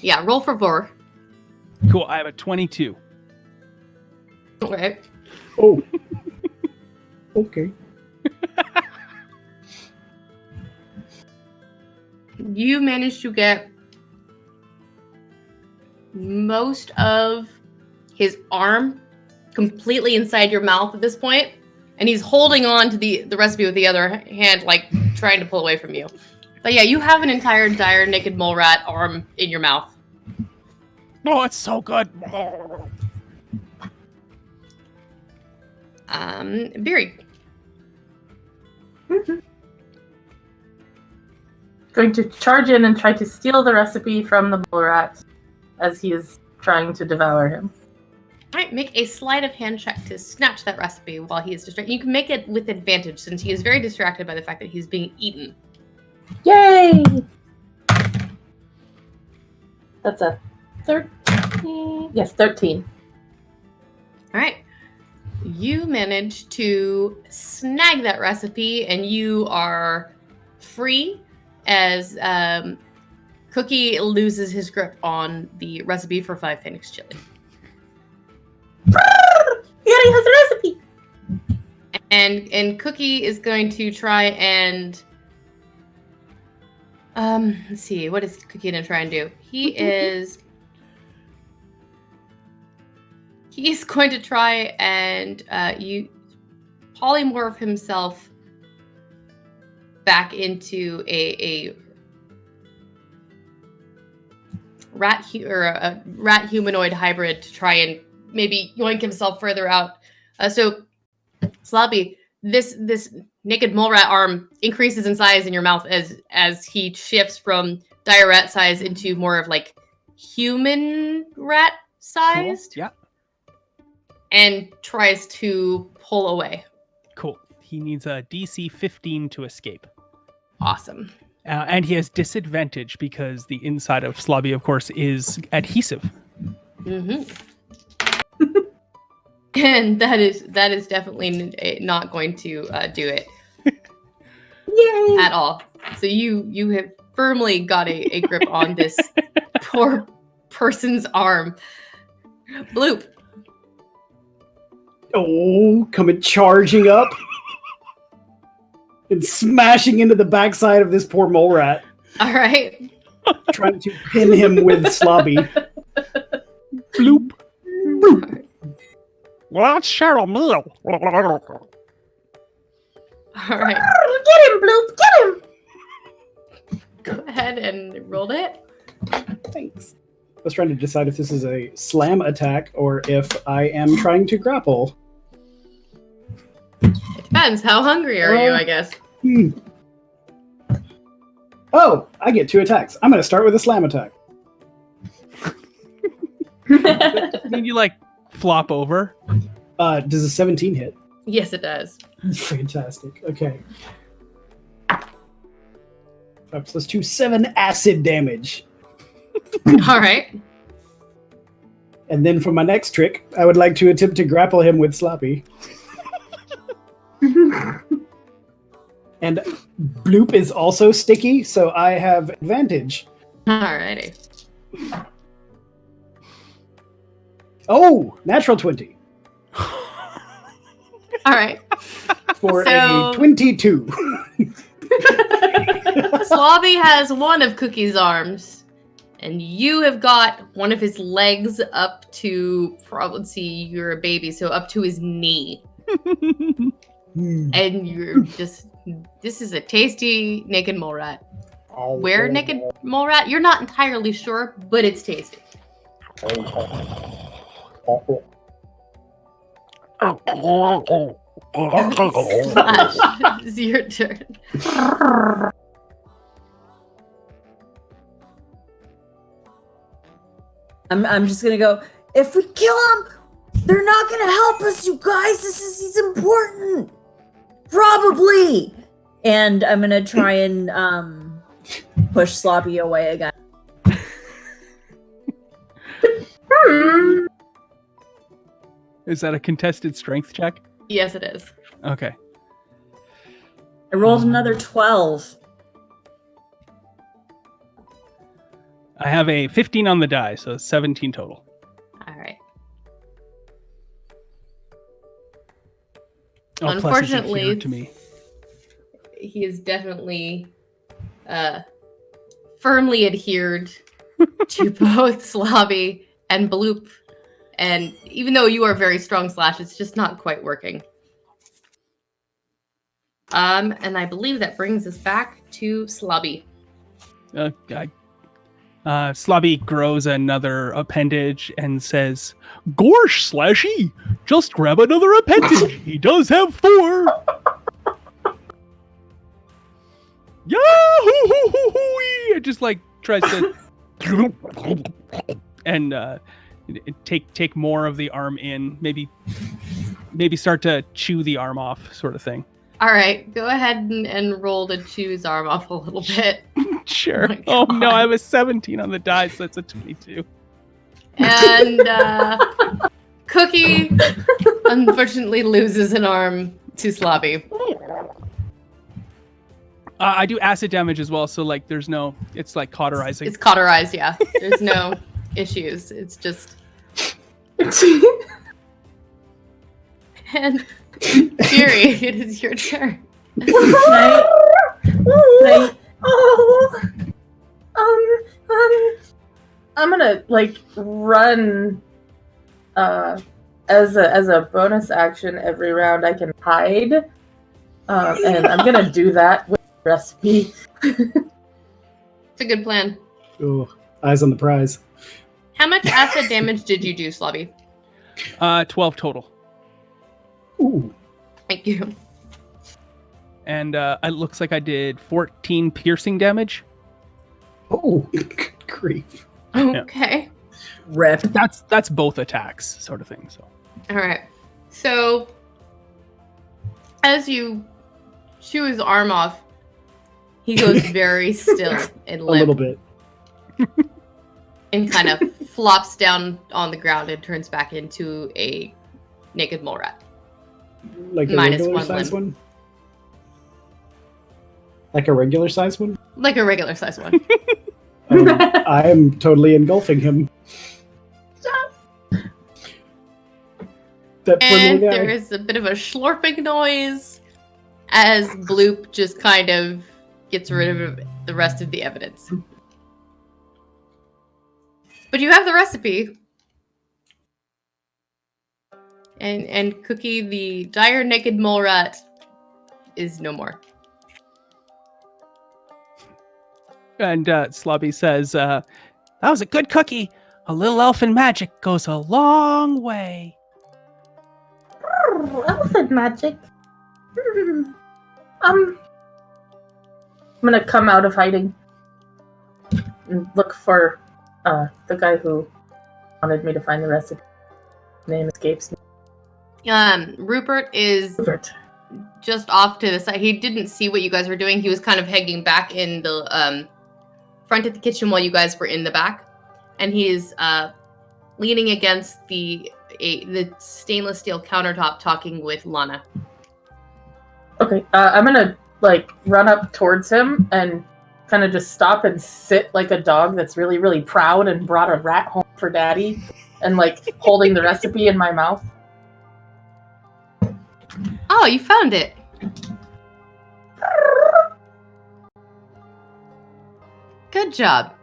yeah, roll for vor. Cool. I have a 22. Okay. Oh. Okay. You managed to get most of his arm completely inside your mouth at this point, and he's holding on to the recipe with the other hand, like trying to pull away from you. But yeah, you have an entire dire naked mole rat arm in your mouth. Oh, it's so good. Beery. Going to charge in and try to steal the recipe from the mole rat as he is trying to devour him. All right, make a sleight of hand check to snatch that recipe while he is distracted. You can make it with advantage since he is very distracted by the fact that he's being eaten. Yay! That's a 13. Yes, 13. All right. You manage to snag that recipe, and you are free as Cookie loses his grip on the recipe for 5 Phoenix chili. He already has the recipe! And Cookie is going to try and let's see, what is Cookie gonna try and do? He's going to try and polymorph himself back into a rat a rat humanoid hybrid to try and maybe yoink himself further out. So Slobby, this naked mole rat arm increases in size in your mouth as he shifts from dire rat size into more of like human rat sized. Cool. Yeah. And tries to pull away. Cool. He needs a DC 15 to escape. Awesome. And he has disadvantage because the inside of Slobby, of course, is adhesive. Mm-hmm. And that is definitely not going to do it. Yay! At all. So you have firmly got a grip on this poor person's arm. Bloop. Oh, coming charging up and smashing into the backside of this poor mole rat, All right. trying to pin him with Slobby. Bloop. Well, let's share a meal. All right. Get him, Bloop! Get him! Go ahead and roll it. Thanks. I was trying to decide if this is a slam attack or if I am trying to grapple. It depends. How hungry are you, I guess? Oh, I get 2 attacks. I'm going to start with a slam attack. Then you like flop over. Does a 17 hit? Yes, it does. Fantastic. Okay. 5 plus 2, 7 acid damage. All right. And then for my next trick, I would like to attempt to grapple him with Sloppy. And Bloop is also sticky, so I have advantage. Alrighty. Oh, natural 20. All right. For So- a 22. Slobby has one of Cookie's arms, and you have got one of his legs up to, probably, let's see, you're a baby, so up to his knee. And you're just, this is a tasty naked mole rat. Where naked mole rat? You're not entirely sure, but it's tasty. Slash, it's your turn. I'm just gonna go. If we kill him, they're not gonna help us, you guys. He's important. Probably. And I'm gonna try and push Sloppy away again. Is that a contested strength check? Yes, it is. Okay. I rolled another 12. I have a 15 on the die, so 17 total. All right. Oh, plus it's Unfortunately, adhered to me. he is definitely firmly adhered to both Slobby and Bloop. And even though you are very strong, Slash, it's just not quite working. And I believe that brings us back to Slobby. Slobby grows another appendage and says, "Gorsh, Slashy, just grab another appendage. He does have 4. Yahoo! It just like tries to and take more of the arm in. Maybe start to chew the arm off, sort of thing. All right, go ahead and roll to chew his arm off a little bit. Sure. Oh Oh no, I have a 17 on the die, so that's a 22. And Cookie unfortunately loses an arm to Slobby. I do acid damage as well, so like there's no, it's like cauterizing. It's cauterized, yeah. There's no issues. It's just. And Fury, it is your turn. I'm gonna like run as a bonus action every round I can hide, and I'm gonna do that with the recipe. It's a good plan. Oh, eyes on the prize. How much acid damage did you do, Slobby? 12 total. Ooh. Thank you. And it looks like I did 14 piercing damage. Oh, good grief. Okay. Rip. That's both attacks, sort of thing. So. All right. So, as you chew his arm off, he goes very still and A limp little bit. and kind of flops down on the ground and turns back into a naked mole rat. Like a Minus regular one size limb. one? Like a regular size one? Like a regular size one. I am totally engulfing him. That poor And little guy. there is a bit of a slurping noise as Bloop just kind of gets rid of the rest of the evidence. But you have the recipe. And Cookie, the dire naked mole rat, is no more. And Slobby says, that was a good cookie. A little elfin magic goes a long way. Elephant magic. I'm gonna come out of hiding and look for the guy who wanted me to find the recipe. His name escapes me. Rupert is Rupert. just off to the side. He didn't see what you guys were doing. He was kind of hanging back in the front of the kitchen while you guys were in the back. And he is leaning against the stainless steel countertop talking with Lana. Okay, I'm gonna like run up towards him and kind of just stop and sit like a dog that's really, really proud and brought a rat home for daddy and like holding the recipe in my mouth. Oh, you found it. Good job.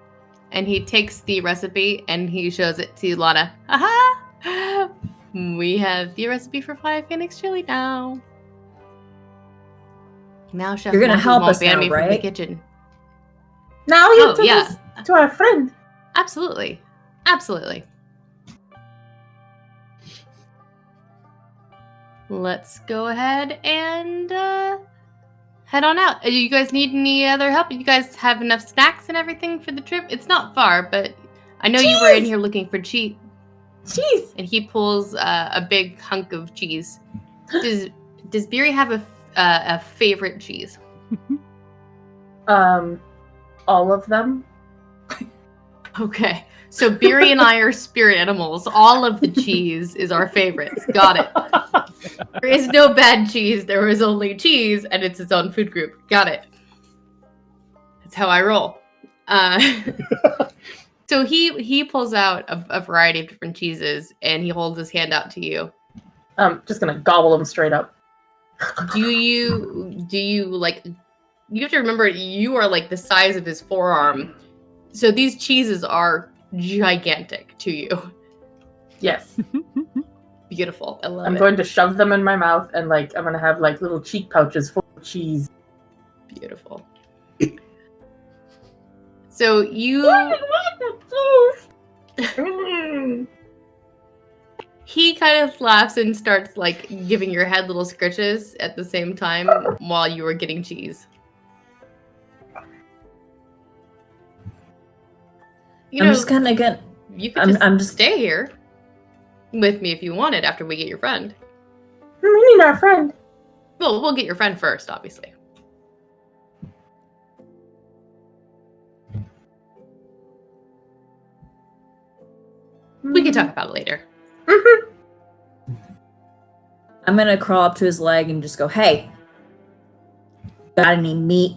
And he takes the recipe and he shows it to Lana. Aha! We have the recipe for Fire Phoenix chili now. Now Chef You're gonna Monty help won't us ban now, me from the right? kitchen. Now you Oh, take yeah. us to our friend. Absolutely. Absolutely. Let's go ahead and head on out. Do you guys need any other help? You guys have enough snacks and everything for the trip? It's not far, but I know you were in here looking for cheese. Cheese. And he pulls a big hunk of cheese. Does Beery have a favorite cheese? All of them. Okay. So Beery and I are spirit animals. All of the cheese is our favorites. Got it. There is no bad cheese. There is only cheese, and it's its own food group. Got it. That's how I roll. So he pulls out a variety of different cheeses, and he holds his hand out to you. I'm just gonna gobble them straight up. Do you like? You have to remember you are like the size of his forearm, so these cheeses are gigantic to you. Yes. Beautiful. I love it. I'm going to shove them in my mouth and I'm gonna have little cheek pouches full of cheese. Beautiful. So you he kind of laughs and starts giving your head little scritches at the same time while you were getting cheese. I'm just kind of gonna. You could I'm just stay here with me if you wanted after we get your friend. We need our friend. Well, we'll get your friend first, obviously. We can talk about it later. I'm gonna crawl up to his leg and just go, "Hey, got any meat?"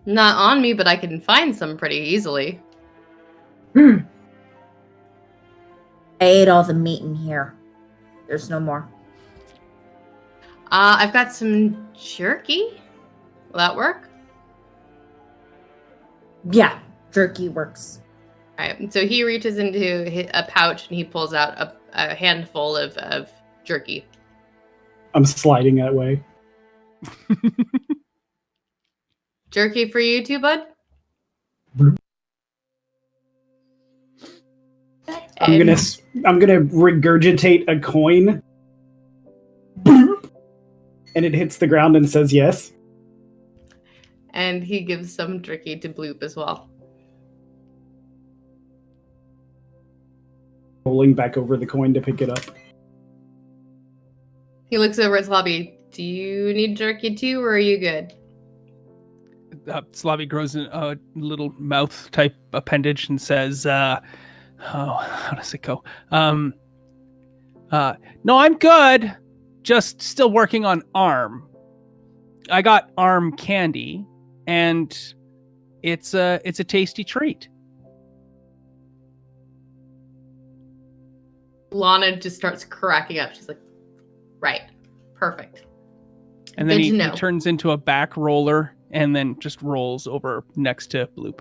Not on me, but I can find some pretty easily. I ate all the meat in here. There's no more. I've got some jerky. Will that work? Yeah, jerky works. All right. So he reaches into a pouch and he pulls out a handful of jerky. I'm sliding that way. Jerky for you too, bud? I'm gonna regurgitate a coin, and it hits the ground and says yes. And he gives some jerky to Bloop as well. Rolling back over the coin to pick it up. He looks over at Slobby. Do you need jerky too, or are you good? Slobby grows a little mouth type appendage and says, how does it go? No, I'm good. Just still working on arm. I got arm candy, and it's a tasty treat. Lana just starts cracking up. She's like, right. Perfect. And then Good he to know. turns into a back roller and then just rolls over next to Bloop.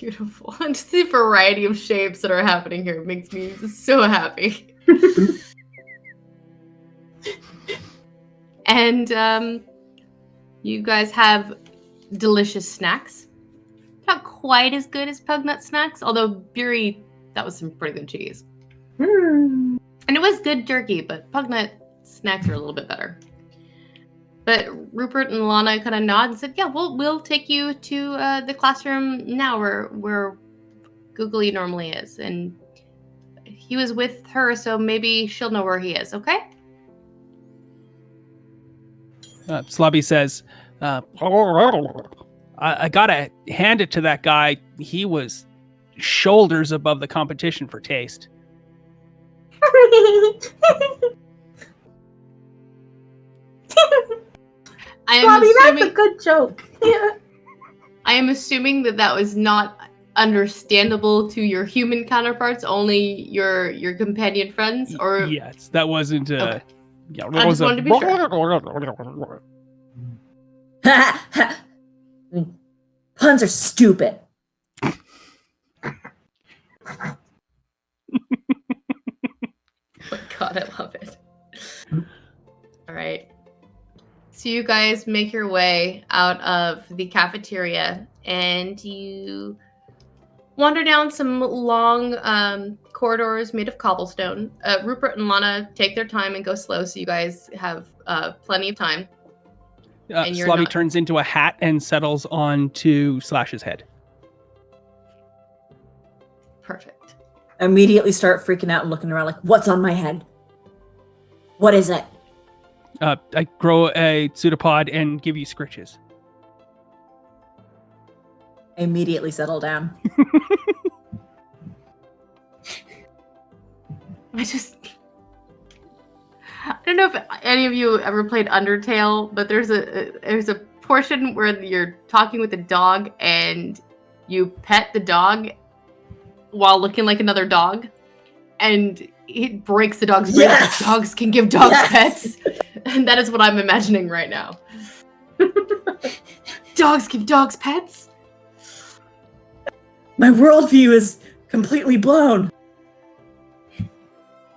Beautiful. And just the variety of shapes that are happening here makes me so happy. And you guys have delicious snacks. Not quite as good as Pugnut snacks, although Beery, that was some pretty good cheese. And it was good jerky, but Pugnut snacks are a little bit better. But Rupert and Lana kind of nod and said, yeah, we'll take you to the classroom now where Googly normally is. And he was with her, so maybe she'll know where he is, okay? Slobby says, I gotta hand it to that guy. He was shoulders above the competition for taste. Bobby, that's a good joke. I am assuming that was not understandable to your human counterparts, only your companion friends, or Yes, that wasn't. Okay. Yeah, I just wanted to be sure. Puns are stupid. Oh my god, I love it. All right. So you guys make your way out of the cafeteria and you wander down some long corridors made of cobblestone. Rupert and Lana take their time and go slow, so you guys have plenty of time. And you're Slobby not- turns into a hat and settles onto Slash's head. Perfect. I immediately start freaking out and looking around like, what's on my head? What is it? I grow a pseudopod and give you scritches. I immediately settle down. I don't know if any of you ever played Undertale, but there's a portion where you're talking with a dog and you pet the dog while looking like another dog, and it breaks the dog's brain. Yes! Dogs can give dogs Yes! pets, and that is what I'm imagining right now. Dogs give dogs pets? My worldview is completely blown.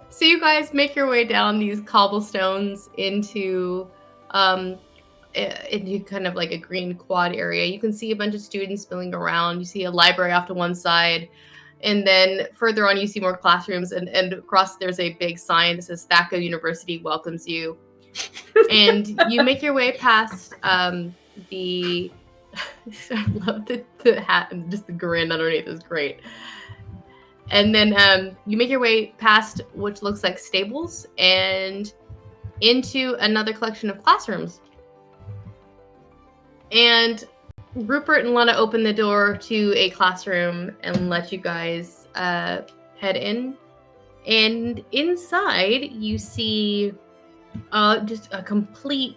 So you guys make your way down these cobblestones into kind of like a green quad area. You can see a bunch of students milling around. You see a library off to one side. And then further on, you see more classrooms. And across, there's a big sign that says Thaco University welcomes you. And you make your way past the... I love the hat and just the grin underneath is great. And then you make your way past which looks like stables and into another collection of classrooms. And Rupert and Lana open the door to a classroom and let you guys head in. And inside, you see just a complete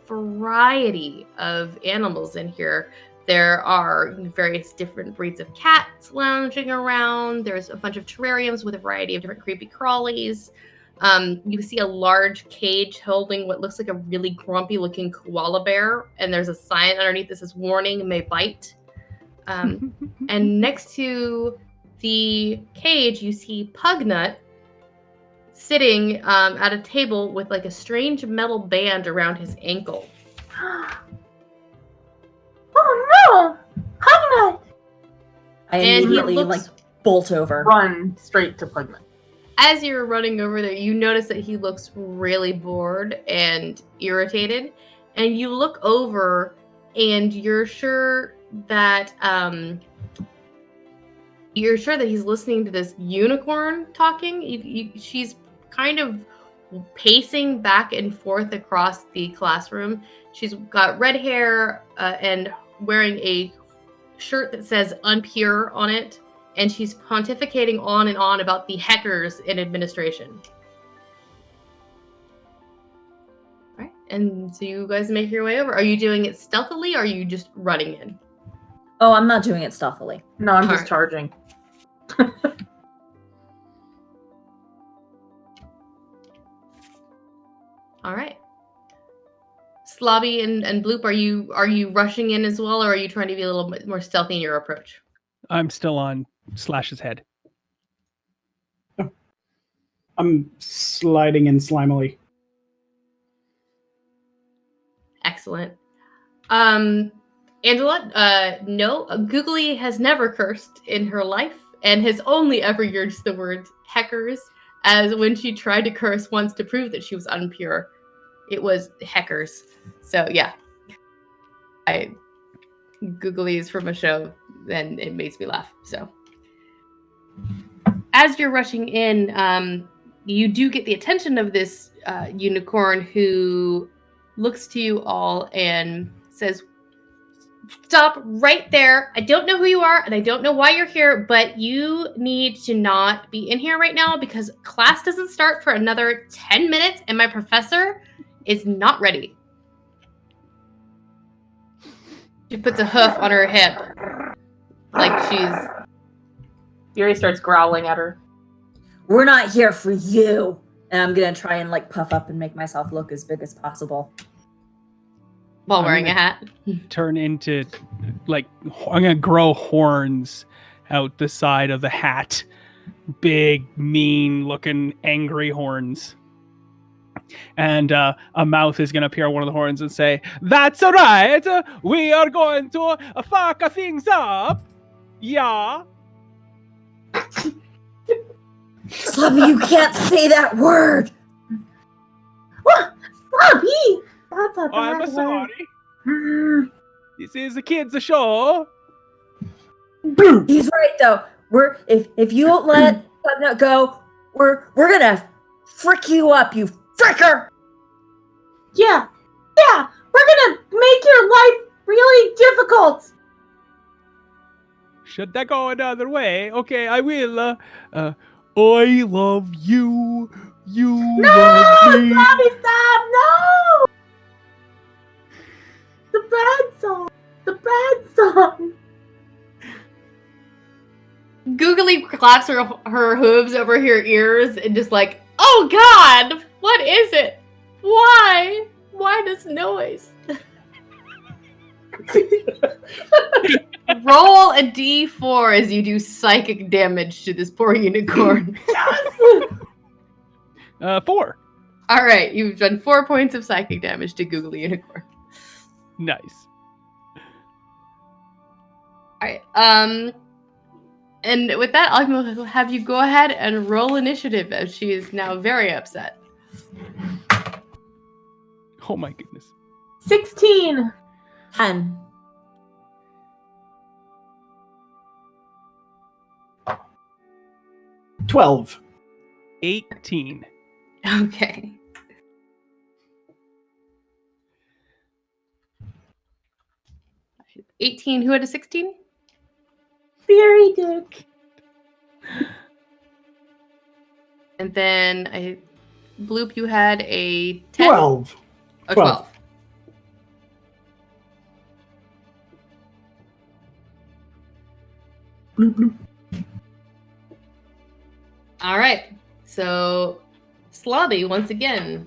variety of animals in here. There are various different breeds of cats lounging around. There's a bunch of terrariums with a variety of different creepy crawlies. You see a large cage holding what looks like a really grumpy looking koala bear. And there's a sign underneath that says warning, may bite. And next to the cage, you see Pugnut sitting at a table with like a strange metal band around his ankle. Oh no! Pugnut! I And he immediately looks- bolt over. Run straight to Pugnut. As you're running over there, you notice that he looks really bored and irritated. And you look over and you're sure that he's listening to this unicorn talking. She's kind of pacing back and forth across the classroom. She's got red hair and wearing a shirt that says unpure on it. And she's pontificating on and on about the hackers in administration. All right, and so you guys make your way over. Are you doing it stealthily, or are you just running in? Oh, I'm not doing it stealthily. No, I'm just Alright. charging. All right. Slobby and Bloop, are you rushing in as well, or are you trying to be a little bit more stealthy in your approach? I'm still on Slash's head. I'm sliding in slimily. Excellent. Angela, no, Googly has never cursed in her life and has only ever used the word heckers, as when she tried to curse once to prove that she was unpure. It was heckers. So yeah. Googly is from a show and it makes me laugh. So as you're rushing in, you do get the attention of this unicorn who looks to you all and says, "Stop right there. I don't know who you are and I don't know why you're here, but you need to not be in here right now because class doesn't start for another 10 minutes and my professor is not ready." She puts a hoof on her hip. Fury starts growling at her. We're not here for you. And I'm gonna try and like puff up and make myself look as big as possible. While wearing a hat. Turn into, like, I'm gonna grow horns out the side of the hat. Big, mean-looking, angry horns. And a mouth is gonna appear on one of the horns and say, "That's right! We are going to fuck things up! Yeah!" Sloppy, you can't say that word! What? Sloppy! That's a I'm bad sorry. word. This is a kids' show. He's right though. If you don't let Pugnet go, we're gonna frick you up, you fricker! Yeah, we're gonna make your life really difficult. Should that go another way? Okay, I will. I love you. You love me. Sloppy, stop! No! The bad song. The bad song. Googly claps her hooves over her ears and just like, oh God, what is it? Why? Why this noise? Roll a d4 as you do psychic damage to this poor unicorn. Yes! 4. All right, you've done 4 points of psychic damage to Googly Unicorn. Nice. All right, and with that, I'll have you go ahead and roll initiative as she is now very upset. Oh my goodness. 16. 10. 12. 18. Okay. $18. Who had a 16? Very good. And then Bloop, you had a 10? 12. Oh, 12. Bloop, bloop. All right. So, Slobby, once again,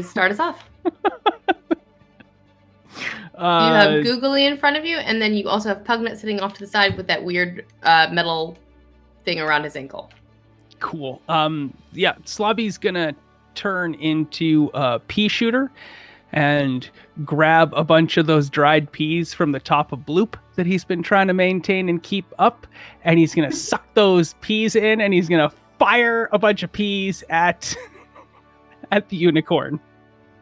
start us off. You have Googly in front of you, and then you also have Pugnet sitting off to the side with that weird metal thing around his ankle. Cool. Yeah, Slobby's gonna turn into a pea shooter and grab a bunch of those dried peas from the top of Bloop that he's been trying to maintain and keep up, and he's gonna suck those peas in, and he's gonna fire a bunch of peas at the unicorn.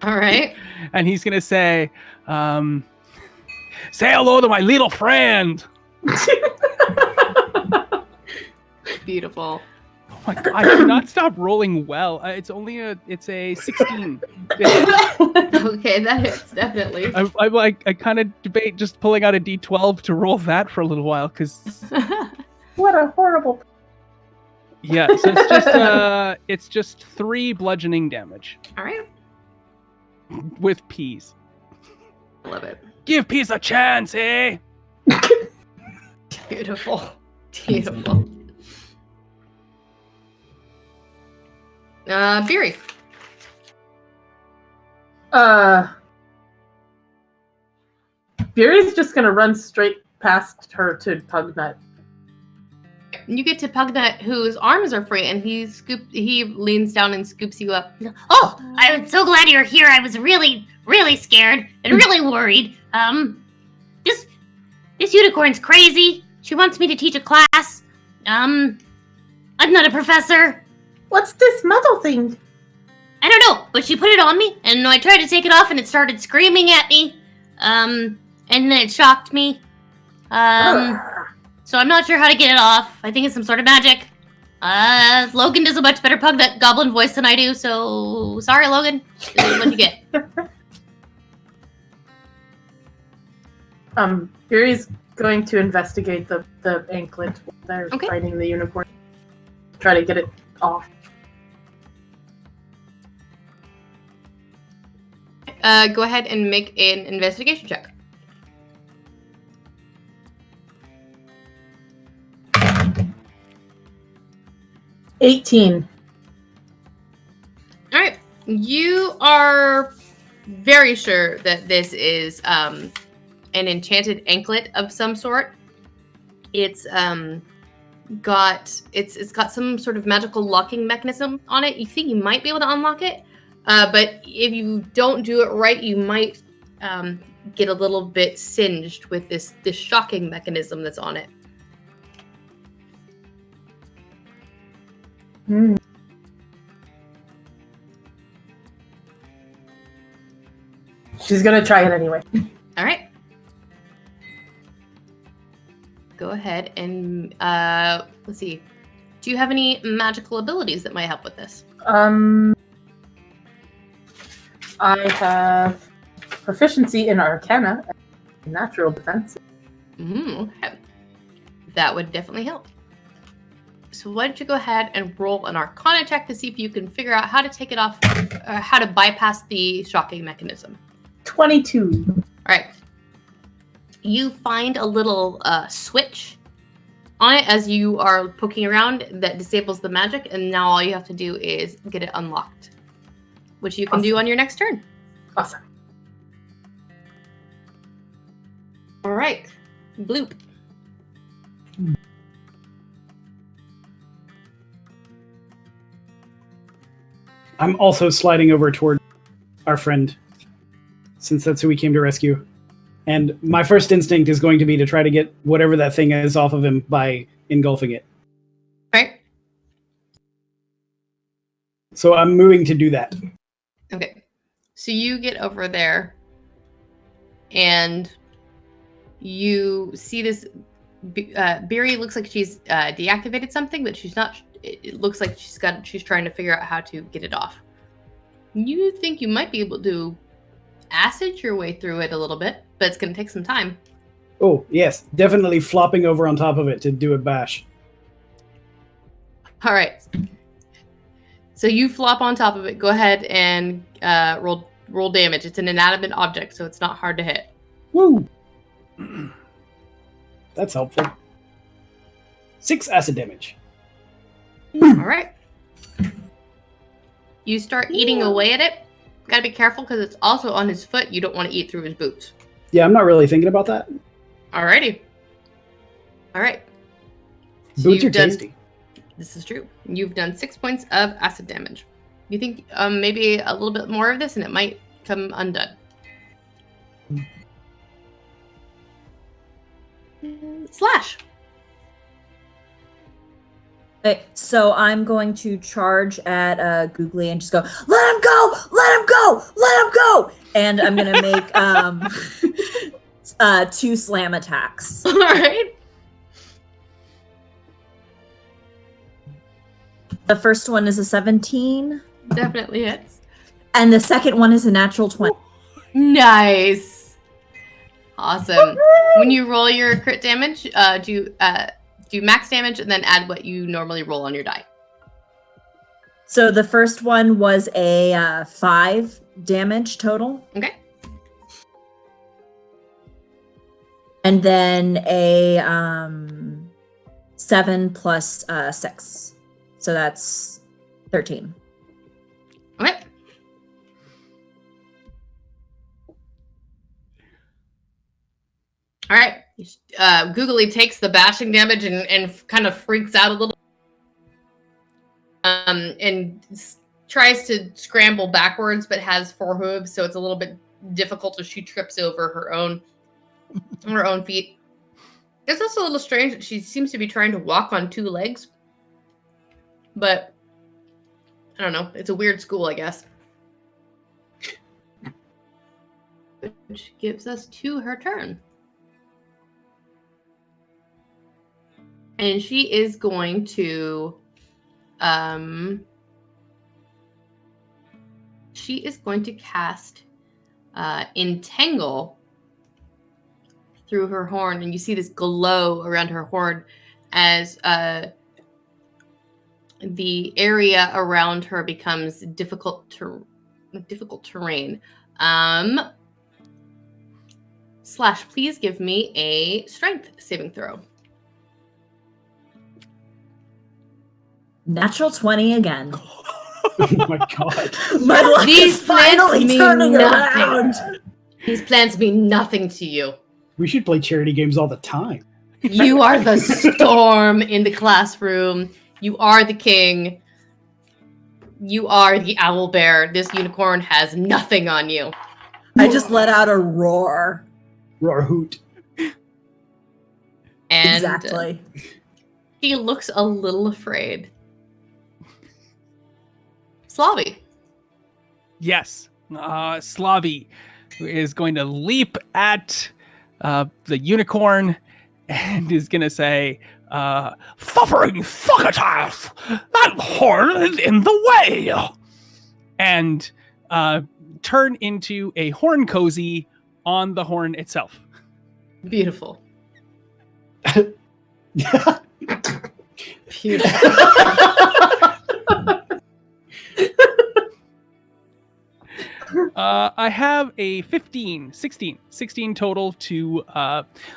All right. And he's gonna say, "Say hello to my little friend." Beautiful. Oh my god! I cannot stop rolling well. It's a 16. Okay, that hits definitely. I kind of debate just pulling out a d12 to roll that for a little while because. What a horrible. Yeah, so it's just 3 bludgeoning damage. All right. With peas. Love it. Give peas a chance, eh? Beautiful. Beautiful. Beery. Beery's just gonna run straight past her to Pugnet. You get to Pugnet, whose arms are free, and he leans down and scoops you up. Oh, I'm so glad you're here. I was really, really scared and really worried. This unicorn's crazy. She wants me to teach a class. I'm not a professor. What's this metal thing? I don't know, but she put it on me, and I tried to take it off, and it started screaming at me. And then it shocked me. So I'm not sure how to get it off. I think it's some sort of magic. Logan does a much better Goblin voice than I do, so sorry, Logan. This is what you get. Beery's going to investigate the anklet while they're Okay. fighting the unicorn. Try to get it off. Go ahead and make an investigation check. 18. All right. You are very sure that this is an enchanted anklet of some sort. It's got some sort of magical locking mechanism on it. You think you might be able to unlock it, but if you don't do it right, you might get a little bit singed with this shocking mechanism that's on it. She's gonna try it anyway. All right. Go ahead and let's see. Do you have any magical abilities that might help with this? I have proficiency in Arcana, and natural defense. Okay. That would definitely help. So why don't you go ahead and roll an Arcana check to see if you can figure out how to take it off, or how to bypass the shocking mechanism. 22. All right. You find a little switch on it as you are poking around that disables the magic, and now all you have to do is get it unlocked, which you can do on your next turn. Awesome. All right. Bloop. I'm also sliding over toward our friend, since that's who we came to rescue. And my first instinct is going to be to try to get whatever that thing is off of him by engulfing it. Right. So I'm moving to do that. Okay. So you get over there, and you see this. Beery looks like she's deactivated something, but she's not. It looks like she's trying to figure out how to get it off. You think you might be able to acid your way through it a little bit, but it's going to take some time. Oh, yes. Definitely flopping over on top of it to do a bash. All right. So you flop on top of it. Go ahead and roll damage. It's an inanimate object, so it's not hard to hit. Woo! That's helpful. 6 acid damage. All right. You start eating away at it. Gotta be careful because it's also on his foot. You don't want to eat through his boots. Yeah, I'm not really thinking about that. Alrighty. All right. So Boots are tasty. This is true. You've done 6 points of acid damage. You think maybe a little bit more of this and it might come undone. Slash. Okay, so I'm going to charge at Googly and just go, let him go, let him go, let him go, and I'm gonna make 2 slam attacks. All right. The first one is a 17. Definitely hits. And the second one is a natural 20. Nice. Awesome. When you roll your crit damage, do max damage and then add what you normally roll on your die. So the first one was a 5 damage total. Okay. And then a 7 plus 6. So that's 13. Okay. All right. Googly takes the bashing damage and kind of freaks out a little. And tries to scramble backwards, but has 4 hooves, so it's a little bit difficult as she trips over her own feet. It's also a little strange that she seems to be trying to walk on 2 legs. But I don't know. It's a weird school, I guess. Which gives us to her turn. And she is going to cast Entangle through her horn, and you see this glow around her horn as the area around her becomes difficult terrain. Slash, please give me a strength saving throw. Natural 20 again. Oh my god. My luck These is finally plants mean turning nothing. around. These plants mean nothing to you. We should play charity games all the time. You are the storm in the classroom. You are the king. You are the owl bear. This unicorn has nothing on you. I just let out a roar. Roar hoot. And Exactly. he looks a little afraid. Slavi. Yes. Slavi is going to leap at the unicorn and is going to say, "Suffering fuckatass! That horn is in the way!" And turn into a horn cozy on the horn itself. Beautiful. Yeah. Beautiful. I have a 16 total to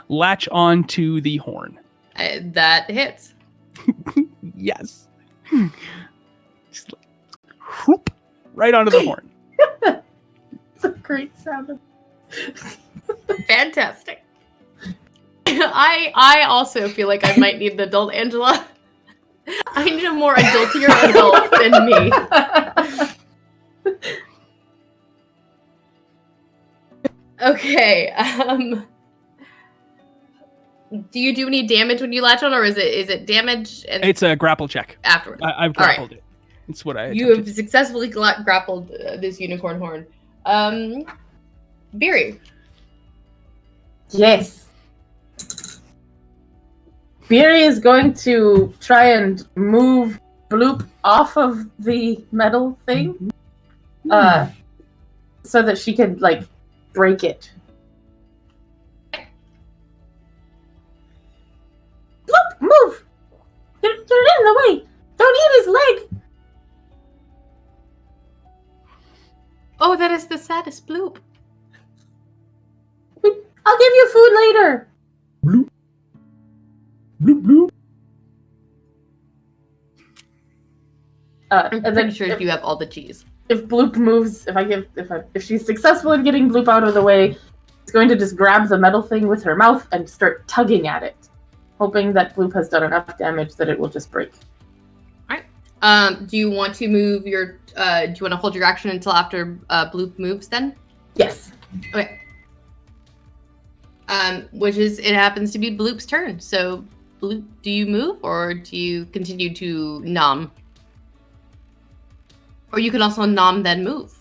latch on to the horn. That hits. Yes. Just like, whoop, right onto the horn. It's a great sound. Fantastic. I also feel like I might need the adult Angela. I need a more adultier adult than me. Okay. Do you do any damage when you latch on, or is it damage and It's a grapple check. afterwards? I've All right. grappled it. It's what I You have attempted. successfully grappled this unicorn horn. Beery. Yes. Beery is going to try and move Bloop off of the metal thing, so that she could like break it. Bloop, move! You're in the way. Don't eat his leg. Oh, that is the saddest Bloop. I'll give you food later. Bloop. Bloop bloop. I'm And pretty then sure you have all the cheese. if Bloop moves, if she's successful in getting Bloop out of the way, it's going to just grab the metal thing with her mouth and start tugging at it, hoping that Bloop has done enough damage that it will just break. Do you want to move your? Do you want to hold your action until after Bloop moves? Then, Yes. okay. Which is it happens to be Bloop's turn. So, Bloop, do you move or do you continue to nom? Or you can also nom then move.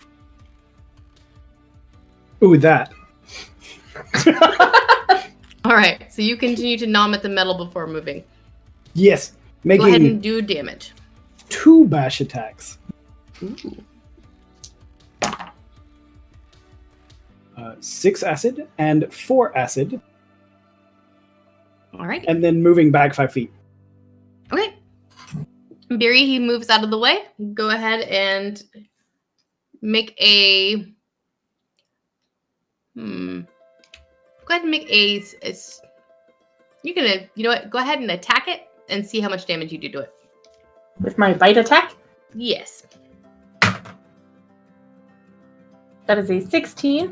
Ooh, that. All right. So you continue to nom at the metal before moving. Yes. Go ahead Making and do damage. 2 bash attacks. Ooh. 6 acid and 4 acid, All right. and then moving back 5 feet. Okay. Beery, he moves out of the way. Go ahead and make a. Go ahead and make a. You're gonna. You know what? Go ahead and attack it and see how much damage you do to it. With my bite attack, Yes. that is a 16.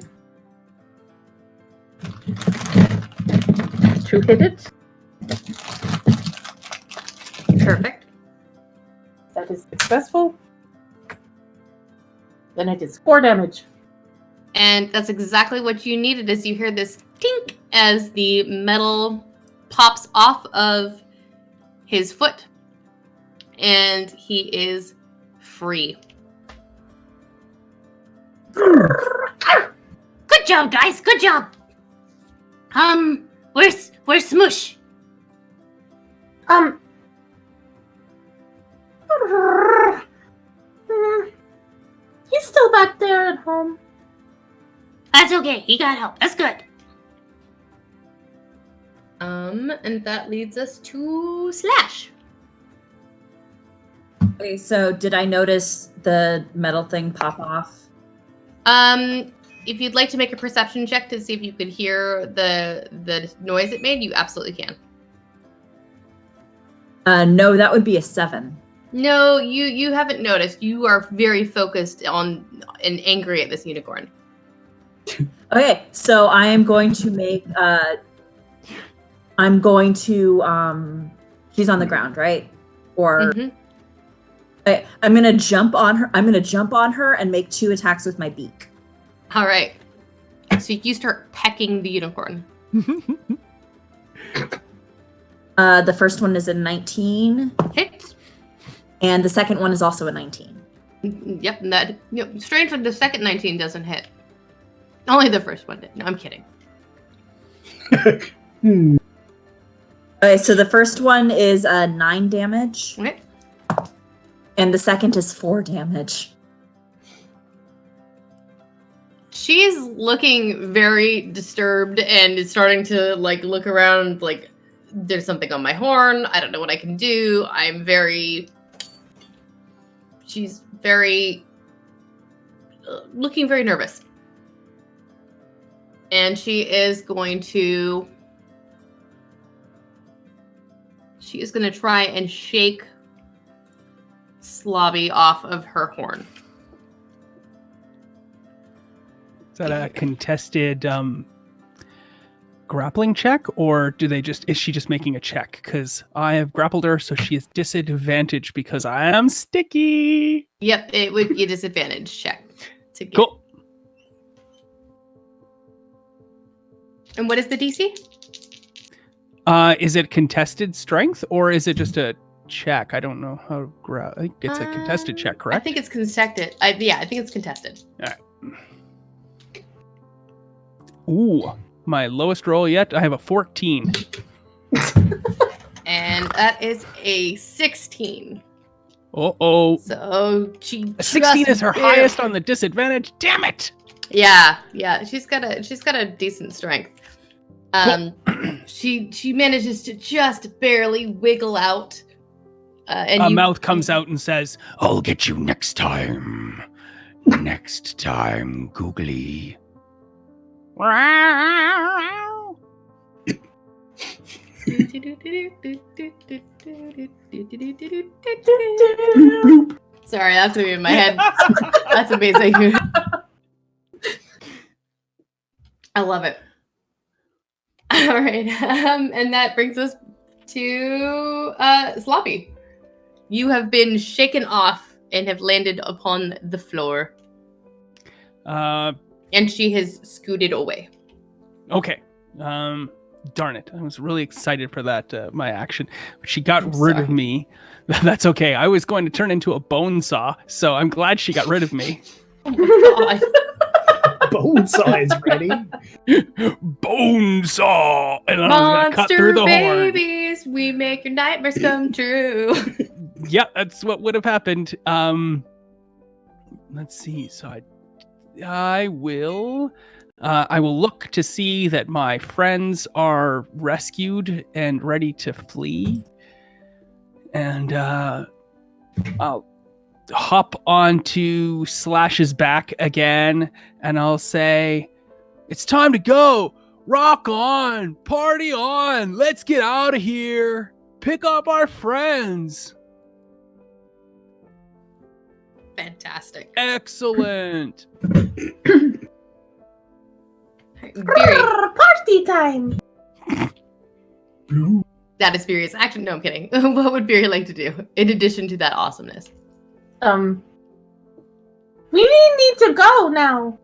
To hit it. Perfect. That is successful. Then it is 4 damage. And that's exactly what you needed as you hear this tink as the metal pops off of his foot. And he is free. Good job, guys. Good job. Where's Smush? He's still back there at home. That's okay. He got help. That's good. And that leads us to Slash. Okay, so did I notice the metal thing pop off? If you'd like to make a perception check to see if you could hear the noise it made, you absolutely can. No, that would be a 7. No, you haven't noticed. You are very focused on and angry at this unicorn. Okay, so I am going to make. I'm going to. She's on the ground, right? Or I'm gonna jump on her. I'm gonna jump on her and make 2 attacks with my beak. All right. So you start pecking the unicorn. The first one is a 19. Hit. And the second one is also a 19. Yep. Strangely, the second 19 doesn't hit. Only the first one did. No, I'm kidding. Okay, so the first one is 9 damage. Okay. And the second is 4 damage. She's looking very disturbed and is starting to look around like there's something on my horn. I don't know what I can do. She's very looking very nervous. And she is going to try and shake Slobby off of her horn. Is that a contested grappling check, or is she just making a check? Because I have grappled her, so she is disadvantaged because I am sticky. Yep, it would be a disadvantage check to get. Cool. And what is the DC? Is it contested strength, or is it just a check? I don't know how to I think it's a contested check, correct? I think it's contested. I think it's contested. All right. Ooh, my lowest roll yet. I have a 14. And that is a 16. Uh-oh. So a 16 is her highest on the disadvantage. Damn it! Yeah. She's got a decent strength. Cool. She manages to just barely wiggle out. And a mouth comes out and says, "I'll get you next time. Next time, Googly." Sorry, that's me in my head. That's amazing. I love it. All right, and that brings us to Sloppy. You have been shaken off and have landed upon the floor. And she has scooted away. Okay. Darn it. I was really excited for that, my action. But she got rid of me. That's okay. I was going to turn into a bone saw, so I'm glad she got rid of me. Oh my god. Bone saw is ready. Bone saw! And I was going to cut through the horn. Babies, we make your nightmares come true. Yeah, that's what would have happened. Let's see. So I will look to see that my friends are rescued and ready to flee. And I'll hop onto Slash's back again, and I'll say, "It's time to go! Rock on! Party on! Let's get out of here! Pick up our friends!" Fantastic. Excellent! Party time! That is Beery's action. No, I'm kidding. What would Beery like to do in addition to that awesomeness? We need to go now.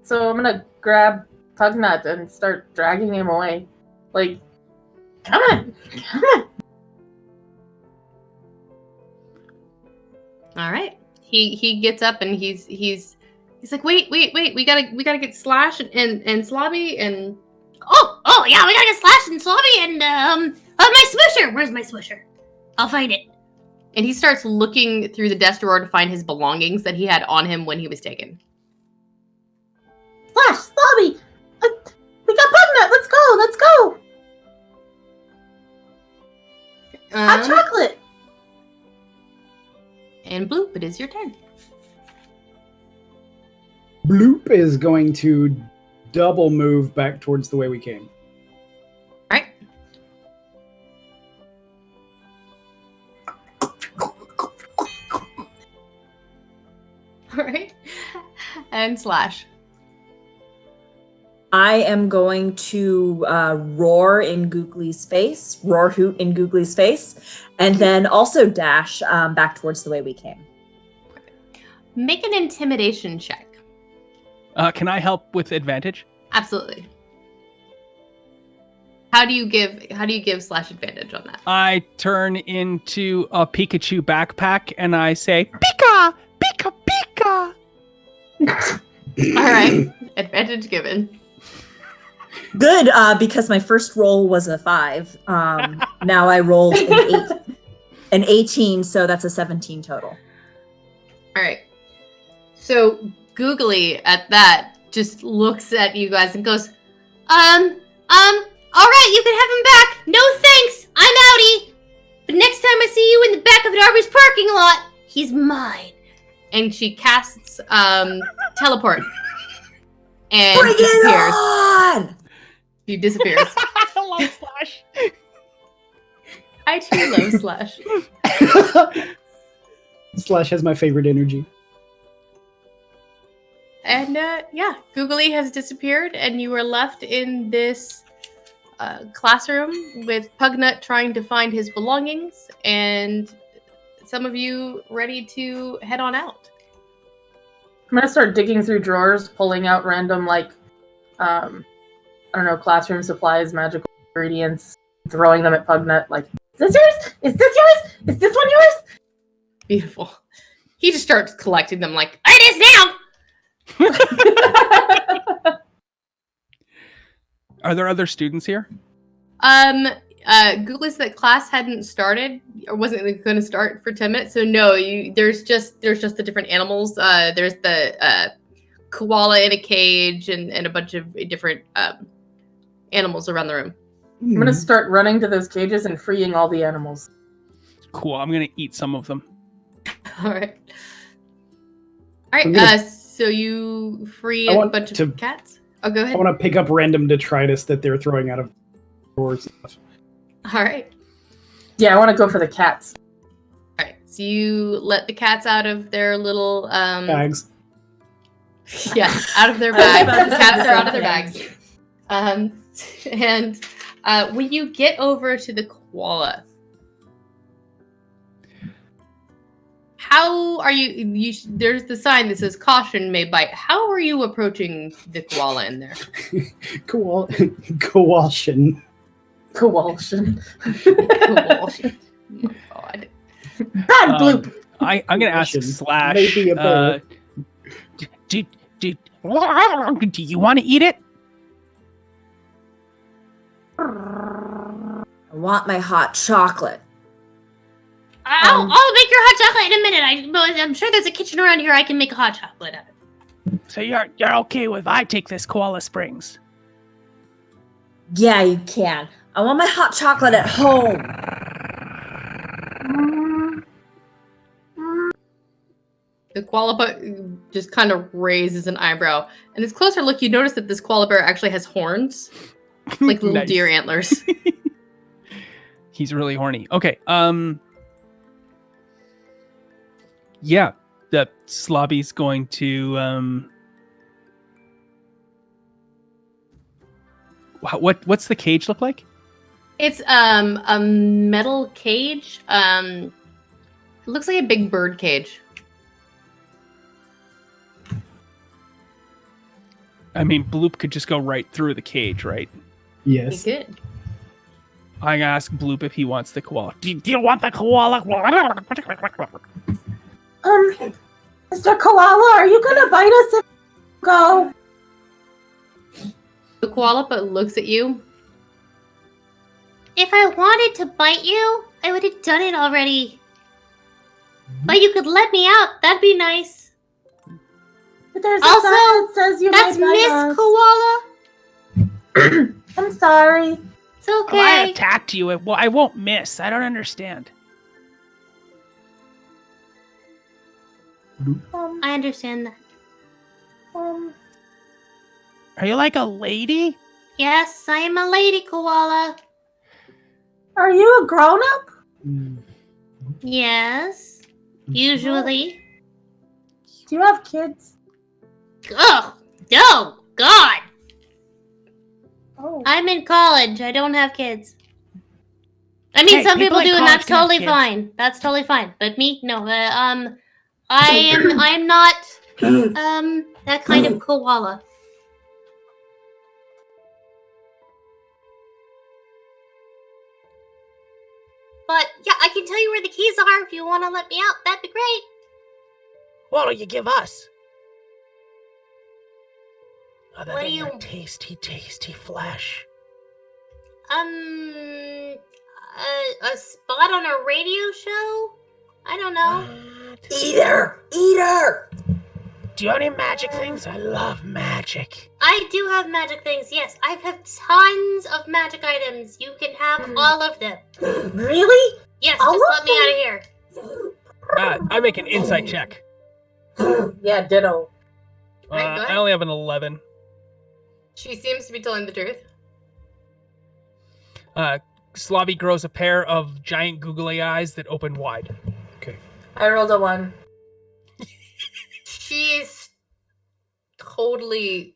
So I'm gonna grab Tugnut and start dragging him away. Like, come on. All right. He gets up and he's like, wait. We gotta get Slash and Slobby and oh yeah, we gotta get Slash and Slobby and my swisher. Where's my swisher? I'll find it. And he starts looking through the desk drawer to find his belongings that he had on him when he was taken. Slash, Slobby! We got Tugnut! Let's go! Hot chocolate! And Bloop, it is your turn. Bloop is going to double move back towards the way we came. All right. And Slash. I am going to roar in Googly's face, roar hoot in Googly's face, and then also dash back towards the way we came. Make an intimidation check. Can I help with advantage? Absolutely. How do you give Slash advantage on that? I turn into a Pikachu backpack and I say, Pika! Pika! Pika! All right. Advantage given. Good, because my first roll was a 5. Now I rolled an 18, so that's a 17 total. All right. So Googly at that just looks at you guys and goes, all right, you can have him back. No thanks, I'm outie. But next time I see you in the back of Darby's parking lot, he's mine. And she casts teleport. And Bring disappears. it on! He disappears. I love Slash. I too love Slash. Slash has my favorite energy. And yeah, Googly has disappeared, and you are left in this classroom with Pugnut trying to find his belongings, and some of you ready to head on out. I'm gonna start digging through drawers, pulling out random I don't know, classroom supplies, magical ingredients, throwing them at Pugnut. Like, is this yours? Is this yours? Is this one yours? Beautiful. He just starts collecting them like, it is now! Are there other students here? Googly said that class hadn't started or wasn't going to start for 10 minutes. So no, there's just the different animals. There's the koala in a cage and a bunch of different animals around the room. I'm gonna start running to those cages and freeing all the animals. Cool, I'm gonna eat some of them. All right. So you free a bunch of cats? Oh, go ahead. I want to pick up random detritus that they're throwing out of drawers and stuff. All right. Yeah, I want to go for the cats. All right. So you let the cats out of their little Bags. Yeah, out of their bags. The cats are out of their bags. And when you get over to the koala, how are you? There's the sign that says "Caution may bite." How are you approaching the koala in there? Coaltion. Coaltion. Oh my God. Bad bloop. I'm gonna ask Slash. Maybe a bird. Do you want to eat it? I want my hot chocolate. I'll make your hot chocolate in a minute. I'm sure there's a kitchen around here I can make a hot chocolate out of. So you're okay with I take this Koala Springs? Yeah, you can. I want my hot chocolate at home. The koala bear just kind of raises an eyebrow. And this closer look, you notice that this koala bear actually has horns. Like little Nice. deer antlers. He's really horny. Okay, yeah, that Slobby's going to, what's the cage look like? It's a metal cage. It looks like a big bird cage. I mean, Bloop could just go right through the cage, right? Yes. Good. I ask Bloop if he wants the koala. Do you want the koala? Mr. Koala, are you gonna bite us if we go? The koala looks at you. If I wanted to bite you, I would have done it already. But you could let me out. That'd be nice. But there's Also, a sign that says you That's may bite Miss Koala. us. I'm sorry. It's If I okay. attacked you, I won't miss. I don't understand. I understand that. Are you like a lady? Yes, I am a lady koala. Are you a grown-up? Yes. Usually. Do you have kids? Ugh! No! God! Oh. I'm in college. I don't have kids. I mean, Hey, some people in do, and college that's can have totally kids. fine. That's totally fine. But me, no. I'm not, that kind of koala. But yeah, I can tell you where the keys are if you want to let me out. That'd be great. What'll you give us? Other What than do your you- tasty, tasty flesh. A spot on a radio show? I don't know. Eater! Do you have any magic things? I love magic. I do have magic things, yes. I have tons of magic items. You can have all of them. Really? Yes, All just of let me out of here. I make an insight check. Yeah, ditto. Right, go ahead. I only have an 11. She seems to be telling the truth. Slobby grows a pair of giant googly eyes that open wide. I rolled a 1. She's totally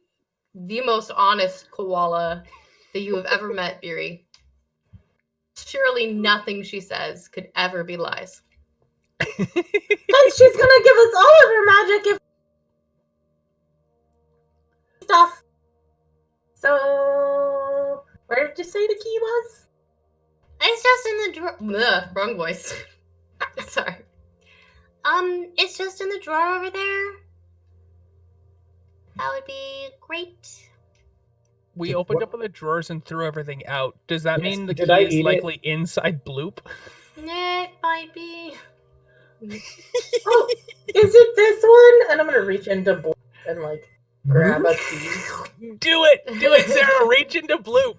the most honest koala that you have ever met, Beery. Surely nothing she says could ever be lies. Guys, she's gonna give us all of her magic if stuff. So, where did you say the key was? It's just in the drawer. Ugh, wrong voice. Sorry. It's just in the drawer over there. That would be great. We opened up the drawers and threw everything out. Does that Yes, mean the did key I is eat it? likely inside Bloop? It might be. Oh, is it this one? And I'm gonna reach into Bloop and like grab a key. Do it! Do it, Sarah! Reach into Bloop!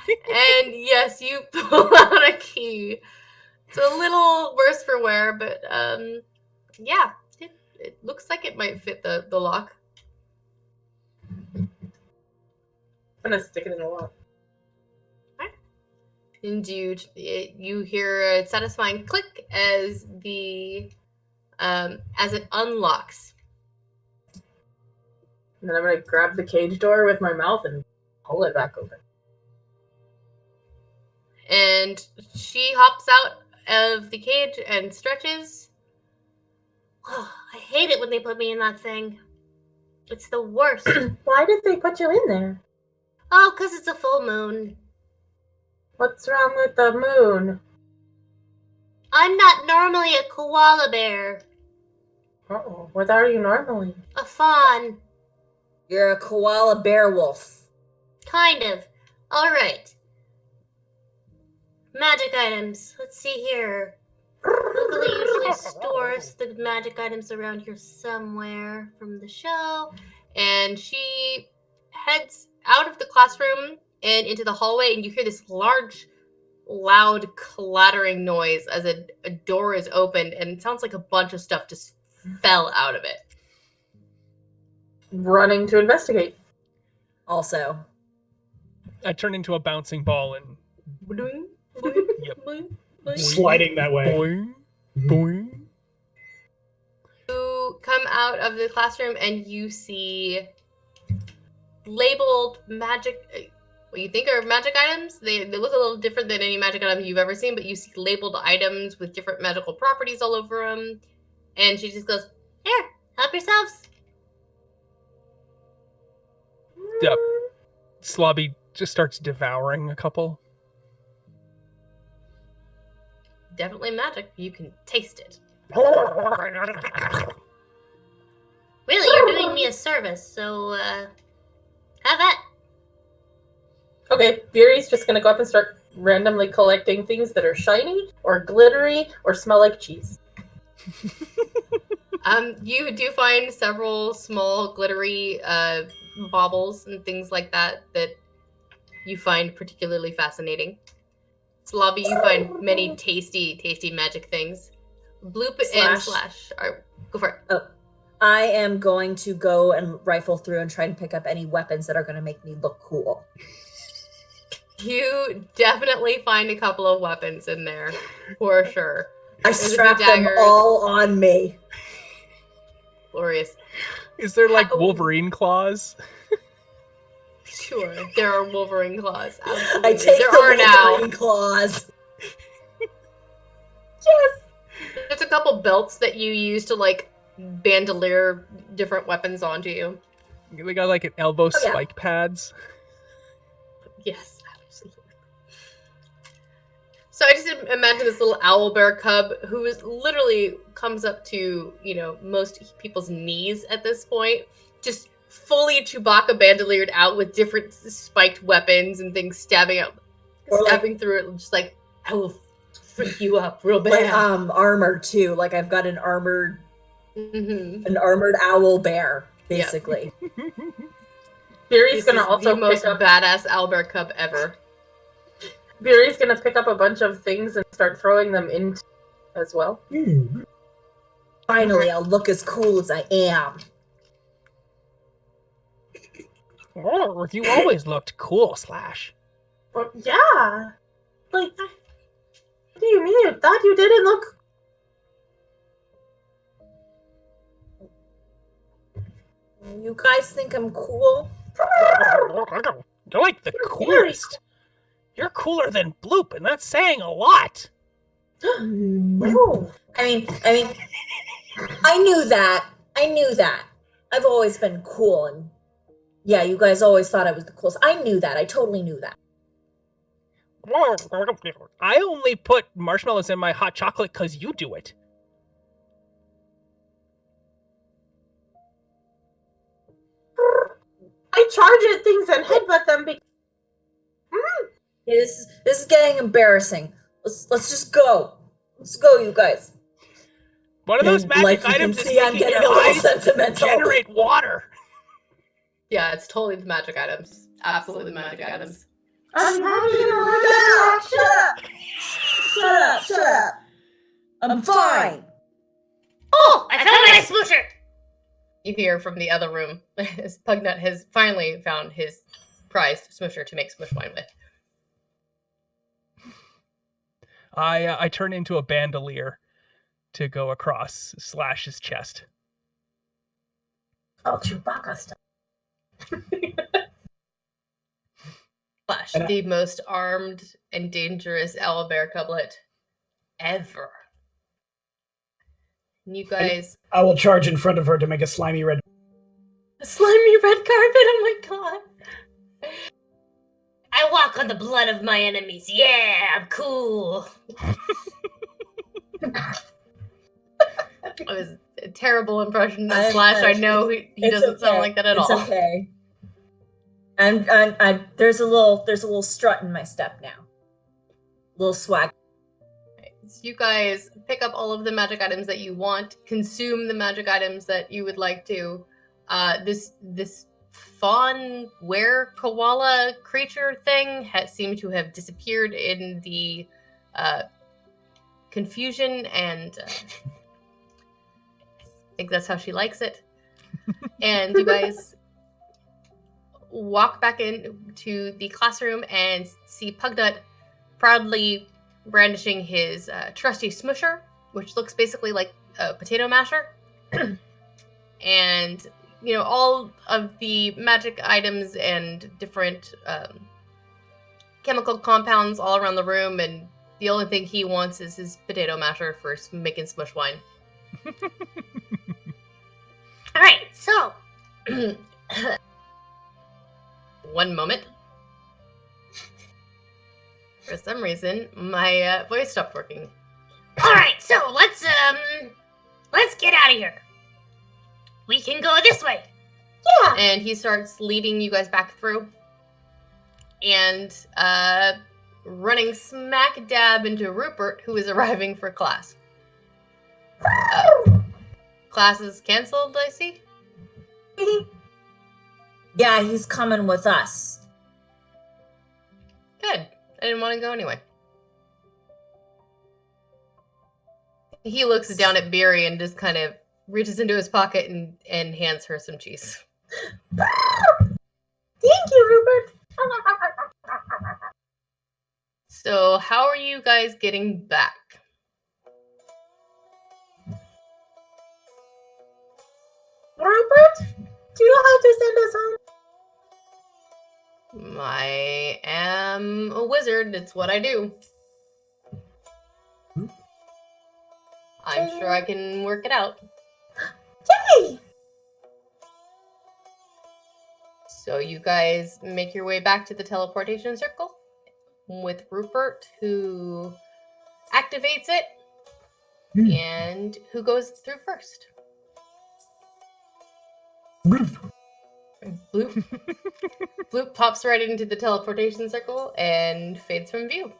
And yes, you pull out a key. It's a little worse for wear, but yeah, it looks like it might fit the lock. I'm gonna stick it in the lock. And you hear a satisfying click as as it unlocks. And then I'm gonna grab the cage door with my mouth and pull it back open. And she hops out of the cage and stretches. Oh, I hate it when they put me in that thing. It's the worst. Why did they put you in there? Oh, 'cause it's a full moon. What's wrong with the moon? I'm not normally a koala bear. Uh-oh. What are you normally? A fawn. You're a koala bear wolf. Kind of. Alright. Magic items. Let's see here. Googly usually stores the magic items around here somewhere from the show. And she heads out of the classroom and into the hallway, and you hear this large, loud clattering noise as a door is opened, and it sounds like a bunch of stuff just fell out of it. Running to investigate. Also. I turn into a bouncing ball and Boing, Yep. boing, boing. Sliding that way. boing, boing. You come out of the classroom and you see labeled magic, what you think are magic items. They look a little different than any magic item you've ever seen, but you see labeled items with different magical properties all over them. And she just goes, Here, help yourselves. Yep. Slobby just starts devouring a couple. definitely magic. You can taste it. Really, you're doing me a service, so, have that. Okay, Beery's just gonna go up and start randomly collecting things that are shiny or glittery or smell like cheese. You do find several small glittery baubles and things like that that you find particularly fascinating. Slobby, you find many tasty magic things. Bloop and Slash are go for it. Oh, I am going to go and rifle through and try and pick up any weapons that are going to make me look cool. You definitely find a couple of weapons in there for sure. I strap them all on me. Glorious. Is there like Wolverine claws? Sure, there are Wolverine claws. Absolutely. I take there the are Wolverine now. claws. Yes. There's a couple belts that you use to like bandolier different weapons onto you. They got like an elbow spike pads. Yes, absolutely. So I just imagine this little owlbear cub who is literally comes up to, most people's knees at this point, just fully Chewbacca bandoliered out with different spiked weapons and things stabbing through it, just like, I will freak you up real bad. Like armor too. Like I've got an armored owl bear, basically. Yep. Beery's gonna also the most pick up badass owlbear cub ever. Beery's gonna pick up a bunch of things and start throwing them into as well. Finally, I'll look as cool as I am. Oh, you always looked cool, Slash. Well, yeah. Like, what do you mean? I thought you didn't look. You guys think I'm cool? You're like the coolest. You're cooler than Bloop, and that's saying a lot. No. I mean, I knew that. I've always been cool, and yeah, you guys always thought I was the coolest. I knew that. I totally knew that. I only put marshmallows in my hot chocolate because you do it. I charge at things and headbutt them because. This is getting embarrassing. Let's just go. Let's go, you guys. One of those magic items is making your eyes generate water. Yeah, it's totally the magic items. Absolutely the magic items. I'm having Shut up. I'm fine. Oh, I found my smoosher! You hear from the other room, as Pugnut has finally found his prized smoosher to make smush wine with. I turn into a bandolier to go across Slash's chest. Oh, Chewbacca stuff. Slash, the most armed and dangerous owlbear cublet ever. And you guys... I will charge in front of her to make a slimy red... A slimy red carpet? Oh my god. I walk on the blood of my enemies. Yeah, I'm cool. It was a terrible impression of Slash. I know he doesn't sound like that at all. It's okay. And there's a little strut in my step now. A little swag. So you guys pick up all of the magic items that you want, consume the magic items that you would like to. This fawn koala creature thing seemed to have disappeared in the confusion, and I think that's how she likes it. And you guys walk back into the classroom and see Pugnut proudly brandishing his trusty smusher, which looks basically like a potato masher. And all of the magic items and different chemical compounds all around the room, and the only thing he wants is his potato masher for making smush wine. Alright, so... One moment. For some reason, my voice stopped working. Alright, so let's get out of here. We can go this way. Yeah. And he starts leading you guys back through. And running smack dab into Rupert, who is arriving for class. Class is canceled, I see? Yeah, he's coming with us. Good. I didn't want to go anyway. He looks down at Beery and just kind of reaches into his pocket and hands her some cheese. Thank you, Rupert. So, how are you guys getting back? what? Do you know how to send us home? I am a wizard. It's what I do. I'm sure I can work it out. Yay! So you guys make your way back to the teleportation circle with Rupert, who activates it, and who goes through first. Bloop. Bloop pops right into the teleportation circle and fades from view.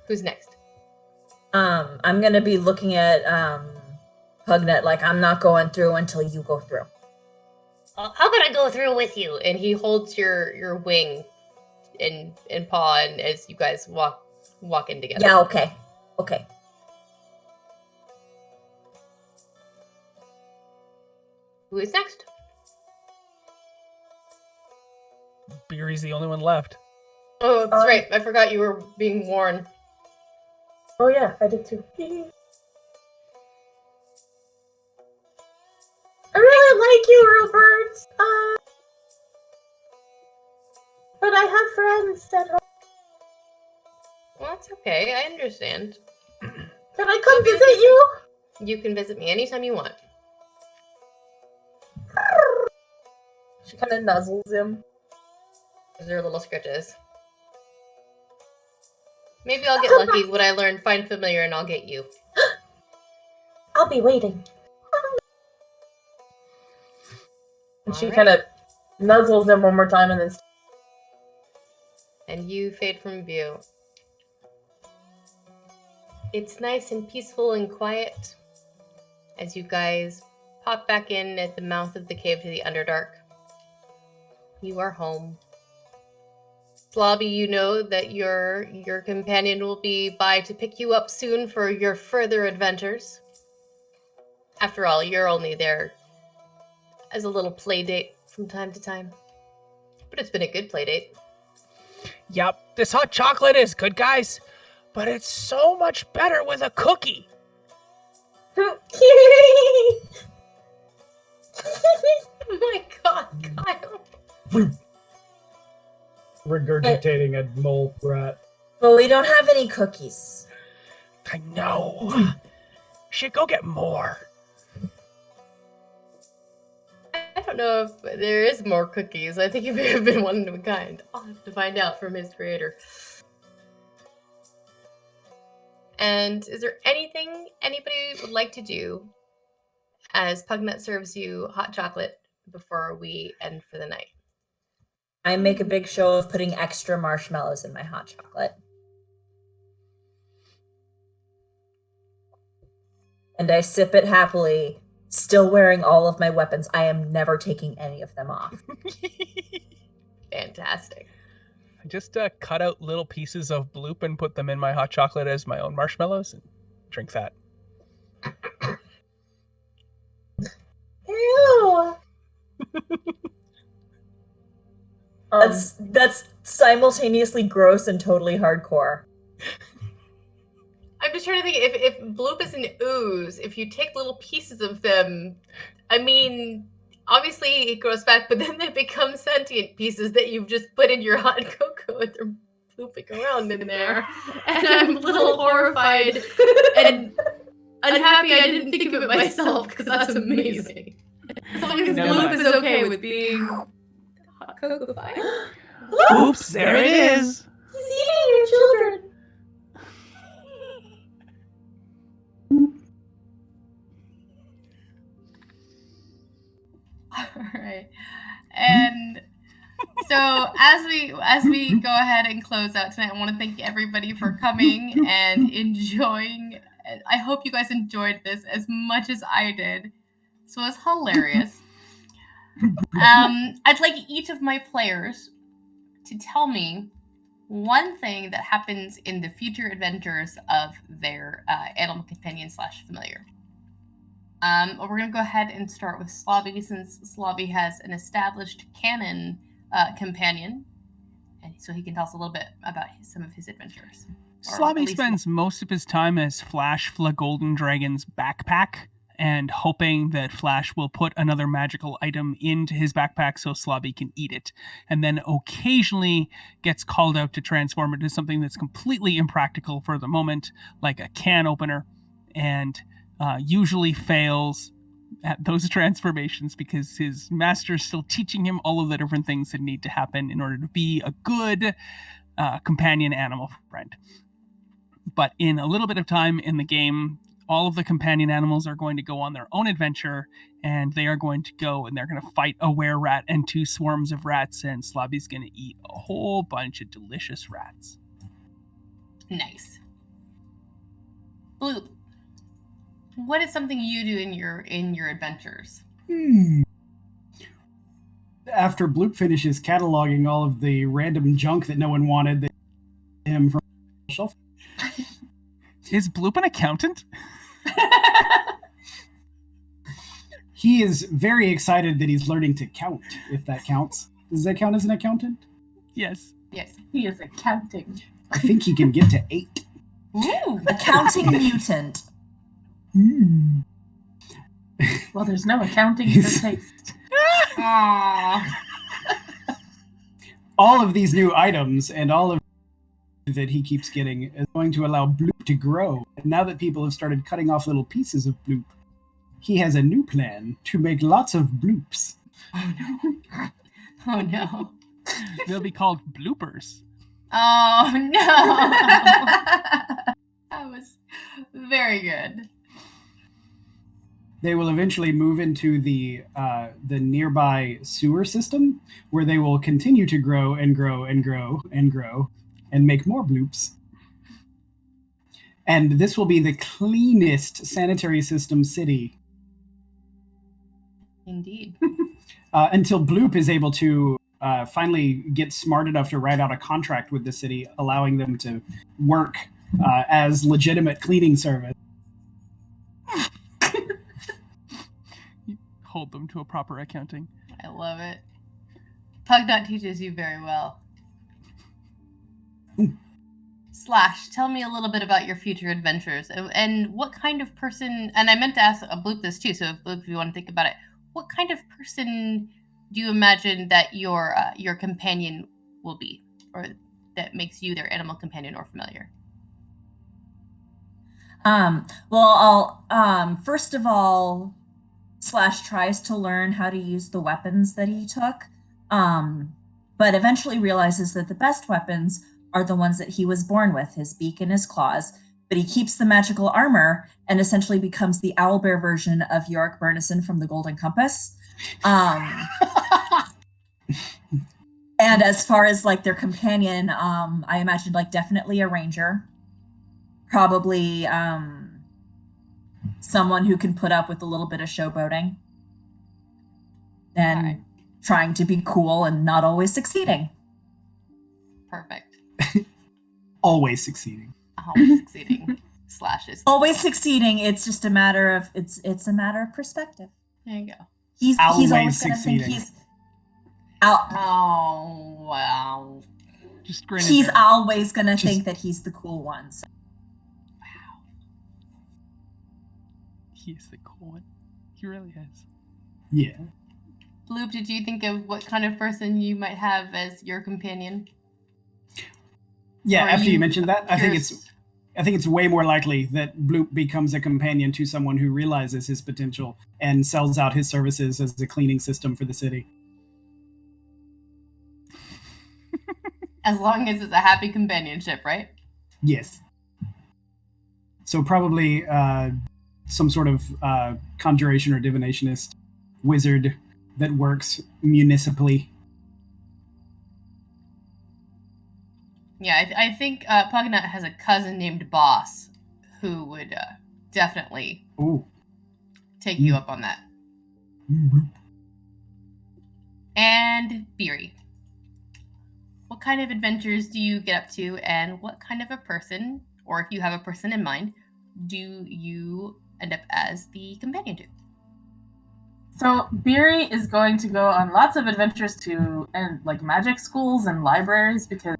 Who's next? I'm gonna be looking at Pugnet like I'm not going through until you go through. How about I go through with you? And he holds your wing and paw, and as you guys walk in together. Yeah, okay. Who is next? Beery's the only one left. Oh, that's right. I forgot you were being worn. Oh yeah, I did too. I really like you, Rupert. But I have friends at home. Well, that's okay. I understand. Can I come visit you? You can visit me anytime you want. She kind of nuzzles him. Those are little scritches. Maybe I'll get lucky when I learn Find Familiar and I'll get you. I'll be waiting. And she Alright. kind of nuzzles him one more time and then... And you fade from view. It's nice and peaceful and quiet as you guys pop back in at the mouth of the cave to the Underdark. You are home. Slobby, you know that your companion will be by to pick you up soon for your further adventures. After all, you're only there as a little play date from time to time. But it's been a good play date. Yep, this hot chocolate is good, guys, but it's so much better with a cookie. Oh my god, Kyle. Regurgitating a mole rat. But we don't have any cookies. I know. Should go get more. I don't know if there is more cookies. I think he may have been one of a kind. I'll have to find out from his creator. And is there anything anybody would like to do as Pugnet serves you hot chocolate before we end for the night? I make a big show of putting extra marshmallows in my hot chocolate. And I sip it happily, still wearing all of my weapons. I am never taking any of them off. Fantastic. I just cut out little pieces of bloop and put them in my hot chocolate as my own marshmallows and drink that. Ew. That's simultaneously gross and totally hardcore. I'm just trying to think if bloop is an ooze, if you take little pieces of them, I mean, obviously it grows back, but then they become sentient pieces that you've just put in your hot cocoa and they're blooping around in there. And I'm a little horrified and unhappy I didn't think of it myself because that's amazing. As long as bloop is okay with being hot cocoa-fied. Oops, there it is. He's eating your children. Alright. And so as we go ahead and close out tonight, I want to thank everybody for coming and enjoying. I hope you guys enjoyed this as much as I did. So it was hilarious. I'd like each of my players to tell me one thing that happens in the future adventures of their animal companion / familiar. We're going to go ahead and start with Slobby, since Slobby has an established canon companion, and so he can tell us a little bit about some of his adventures. Slobby spends most of his time as Flash Golden Dragon's backpack and hoping that Flash will put another magical item into his backpack so Slobby can eat it, and then occasionally gets called out to transform into something that's completely impractical for the moment, like a can opener, and usually fails at those transformations because his master is still teaching him all of the different things that need to happen in order to be a good companion animal friend. But in a little bit of time in the game, all of the companion animals are going to go on their own adventure, and they are going to go and they're going to fight a were-rat and 2 swarms of rats, and Slobby's going to eat a whole bunch of delicious rats. Nice. Blue, what is something you do in your adventures? After Bloop finishes cataloging all of the random junk that no one wanted, him from the shelf. Is Bloop an accountant? He is very excited that he's learning to count, if that counts. Does that count as an accountant? Yes. Yes, he is accounting. I think he can get to 8. Ooh. Accounting mutant. Well, there's no accounting for taste. Aww. All of these new items and all of that he keeps getting is going to allow Bloop to grow. And now that people have started cutting off little pieces of Bloop, he has a new plan to make lots of bloops. Oh no. Oh no. They'll be called bloopers. Oh no. That was very good. They will eventually move into the nearby sewer system, where they will continue to grow and grow and grow and grow and make more bloops. And this will be the cleanest sanitary system city. Indeed. Until Bloop is able to finally get smart enough to write out a contract with the city, allowing them to work as legitimate cleaning service. Hold them to a proper accounting. I love it. Pugnut teaches you very well. Slash, tell me a little bit about your future adventures and what kind of person, and I meant to ask Bloop this too, so if Bloop, if you want to think about it, what kind of person do you imagine that your companion will be, or that makes you their animal companion or familiar? Well, I'll first of all, Slash tries to learn how to use the weapons that he took, but eventually realizes that the best weapons are the ones that he was born with, his beak and his claws, but he keeps the magical armor and essentially becomes the owlbear version of Yorick Burnison from the Golden Compass. And as far as like their companion, I imagined like definitely a ranger, probably someone who can put up with a little bit of showboating and trying to be cool and not always succeeding. Perfect. Always succeeding. Always succeeding. Slashes. Always succeeding. It's just a matter of it's a matter of perspective. There you go. He's always going to think he's out. Oh wow. Just grin. He's always going to think that he's the cool one. So. Wow. He's the cool one. He really is. Yeah. Bloop, did you think of what kind of person you might have as your companion? Yeah, after you mentioned that, I think it's way more likely that Bloop becomes a companion to someone who realizes his potential and sells out his services as a cleaning system for the city. As long as it's a happy companionship, right? Yes. So probably some sort of conjuration or divinationist wizard that works municipally. Yeah, I think Pugnut has a cousin named Boss who would definitely take you up on that. And Beery, what kind of adventures do you get up to, and what kind of a person, or if you have a person in mind, do you end up as the companion to? So Beery is going to go on lots of adventures to like magic schools and libraries, because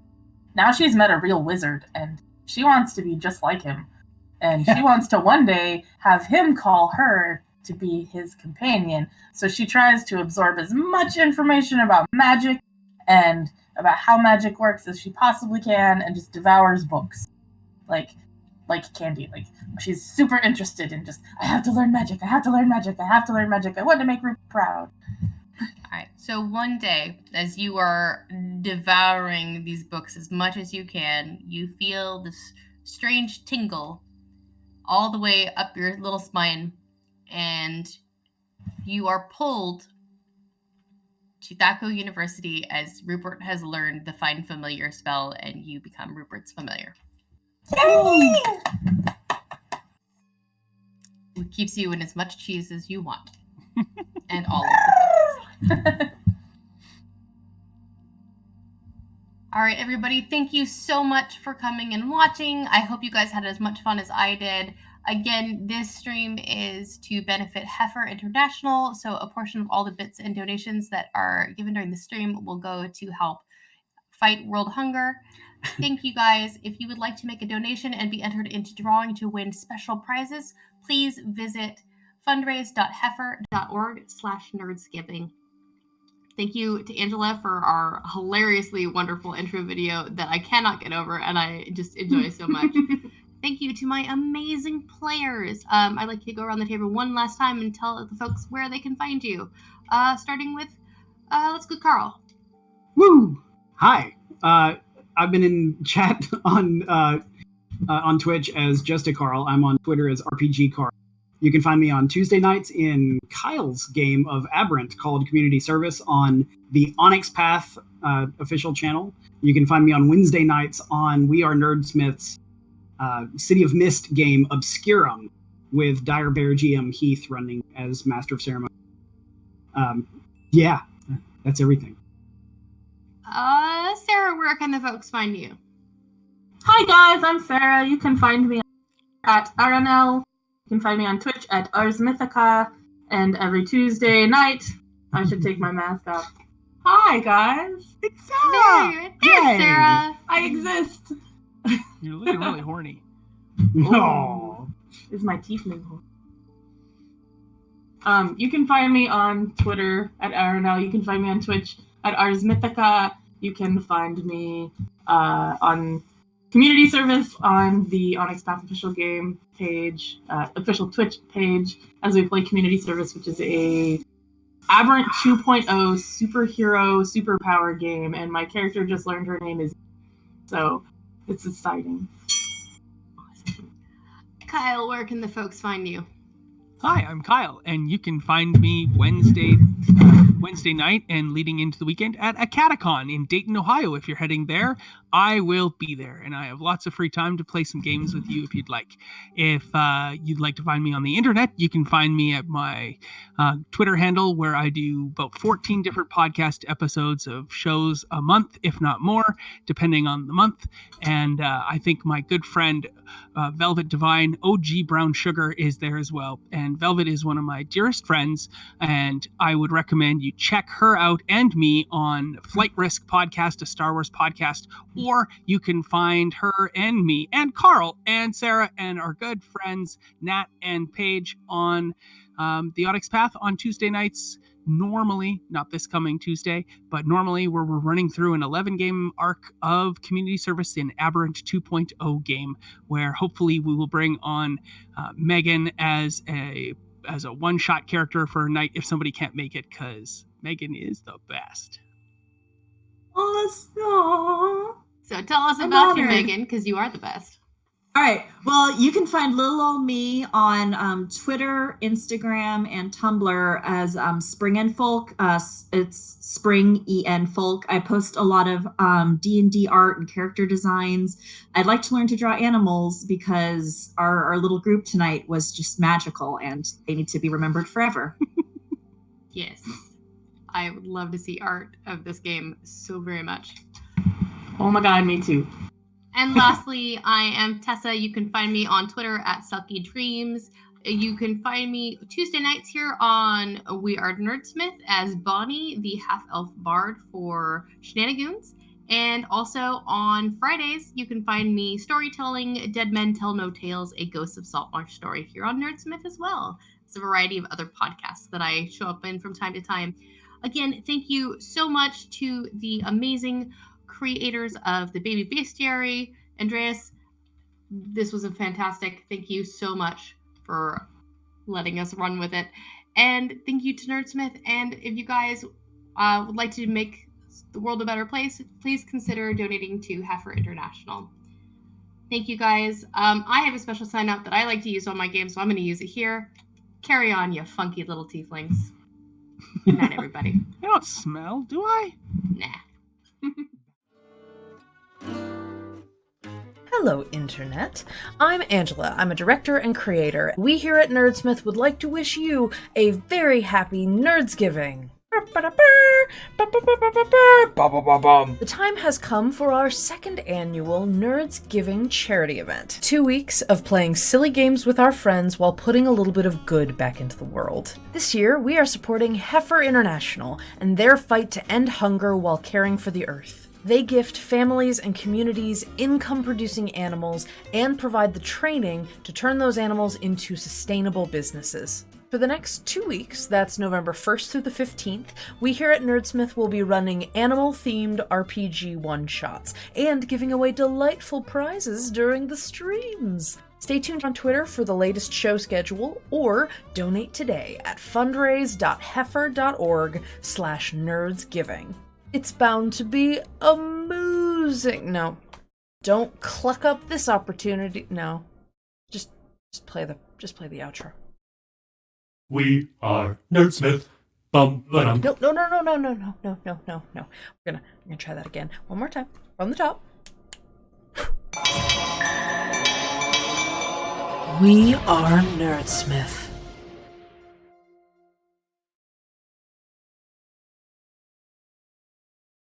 now she's met a real wizard and she wants to be just like him. And she wants to one day have him call her to be his companion. So she tries to absorb as much information about magic and about how magic works as she possibly can, and just devours books like candy. Like, she's super interested in just, I have to learn magic, I have to learn magic, I have to learn magic, I want to make Rupert proud. Alright, so one day, as you are devouring these books as much as you can, you feel this strange tingle all the way up your little spine, and you are pulled to Thaco University as Rupert has learned the Find Familiar spell, and you become Rupert's familiar. Yay! It keeps you in as much cheese as you want. And all of the books. All right, everybody, thank you so much for coming and watching. I hope you guys had as much fun as I did. Again, this stream is to benefit Heifer International, so a portion of all the bits and donations that are given during the stream will go to help fight world hunger. Thank you guys. If you would like to make a donation and be entered into drawing to win special prizes, please visit fundraise.heifer.org/nerdsgiving. Thank you to Angela for our hilariously wonderful intro video that I cannot get over and I just enjoy so much. Thank you to my amazing players. I'd like you to go around the table one last time and tell the folks where they can find you. Starting with, let's go Carl. Woo! Hi. I've been in chat on Twitch as Just a Carl. I'm on Twitter as RPG Carl. You can find me on Tuesday nights in Kyle's game of Aberrant called Community Service on the Onyx Path official channel. You can find me on Wednesday nights on We Are Nerdsmith's City of Mist game Obscurum with Dire Bear GM Heath running as Master of Ceremony. Yeah, that's everything. Sarah, where can the folks find you? Hi guys, I'm Sarah. You can find me at RNL. You can find me on Twitch at Ars Mythica, and every Tuesday night, I should take my mask off. Hi guys, it's Sarah. There's Sarah. I exist. You're looking really horny. No. Is my teeth moving? You can find me on Twitter at RNL. You can find me on Twitch at Ars Mythica. You can find me on Community Service on the Onyx Path official game page, official Twitch page, as we play Community Service, which is a Aberrant 2.0 superhero superpower game, and my character just learned her name is, so it's exciting. Kyle, where can the folks find you? Hi, I'm Kyle, and you can find me Wednesday night and leading into the weekend at Acadicon in Dayton, Ohio. If you're heading there, I will be there, and I have lots of free time to play some games with you if you'd like. If you'd like to find me on the internet, you can find me at my Twitter handle, where I do about 14 different podcast episodes of shows a month, if not more, depending on the month. And I think my good friend Velvet Divine, OG Brown Sugar, is there as well. And Velvet is one of my dearest friends, and I would recommend you check her out and me on Flight Risk Podcast, a Star Wars podcast, or you can find her and me and Carl and Sarah and our good friends Nat and Paige on the Onyx Path on Tuesday nights. Normally, not this coming Tuesday, but normally where we're running through an 11-game arc of Community Service in Aberrant 2.0 game, where hopefully we will bring on Megan as a one-shot character for a night if somebody can't make it, because Megan is the best. So tell us about you, Megan, because you are the best. All right. Well, you can find little old me on Twitter, Instagram, and Tumblr as Spring and Folk. It's Spring EN Folk. I post a lot of D&D art and character designs. I'd like to learn to draw animals because our little group tonight was just magical and they need to be remembered forever. Yes. I would love to see art of this game so very much. Oh my god, me too. And lastly, I am Tessa. You can find me on Twitter at Sulky Dreams. You can find me Tuesday nights here on We Are Nerdsmith as Bonnie, the half-elf bard for Shenanigans. And also on Fridays, you can find me storytelling Dead Men Tell No Tales, a Ghosts of Saltmarsh story here on Nerdsmith as well. It's a variety of other podcasts that I show up in from time to time. Again, thank you so much to the amazing creators of the Baby Bestiary. Andreas, this was a fantastic. Thank you so much for letting us run with it. And thank you to Nerdsmith. And if you guys would like to make the world a better place, please consider donating to Heifer International. Thank you guys. I have a special sign up that I like to use on my game, so I'm going to use it here. Carry on, you funky little tieflings. Good night, everybody. I don't smell, do I? Nah. Hello, Internet. I'm Angela. I'm a director and creator. We here at Nerdsmith would like to wish you a very happy NerdsGiving. The time has come for our second annual NerdsGiving charity event. 2 weeks of playing silly games with our friends while putting a little bit of good back into the world. This year, we are supporting Heifer International and their fight to end hunger while caring for the earth. They gift families and communities income-producing animals and provide the training to turn those animals into sustainable businesses. For the next 2 weeks, that's November 1st through the 15th, we here at Nerdsmith will be running animal-themed RPG one-shots and giving away delightful prizes during the streams. Stay tuned on Twitter for the latest show schedule or donate today at fundraise.heifer.org/nerdsgiving. It's bound to be amusing. No, don't cluck up this opportunity. No, just play the outro. We are Nerdsmith. Bum ba-dum. No. We're gonna try that again. One more time. From the top. We are Nerdsmith.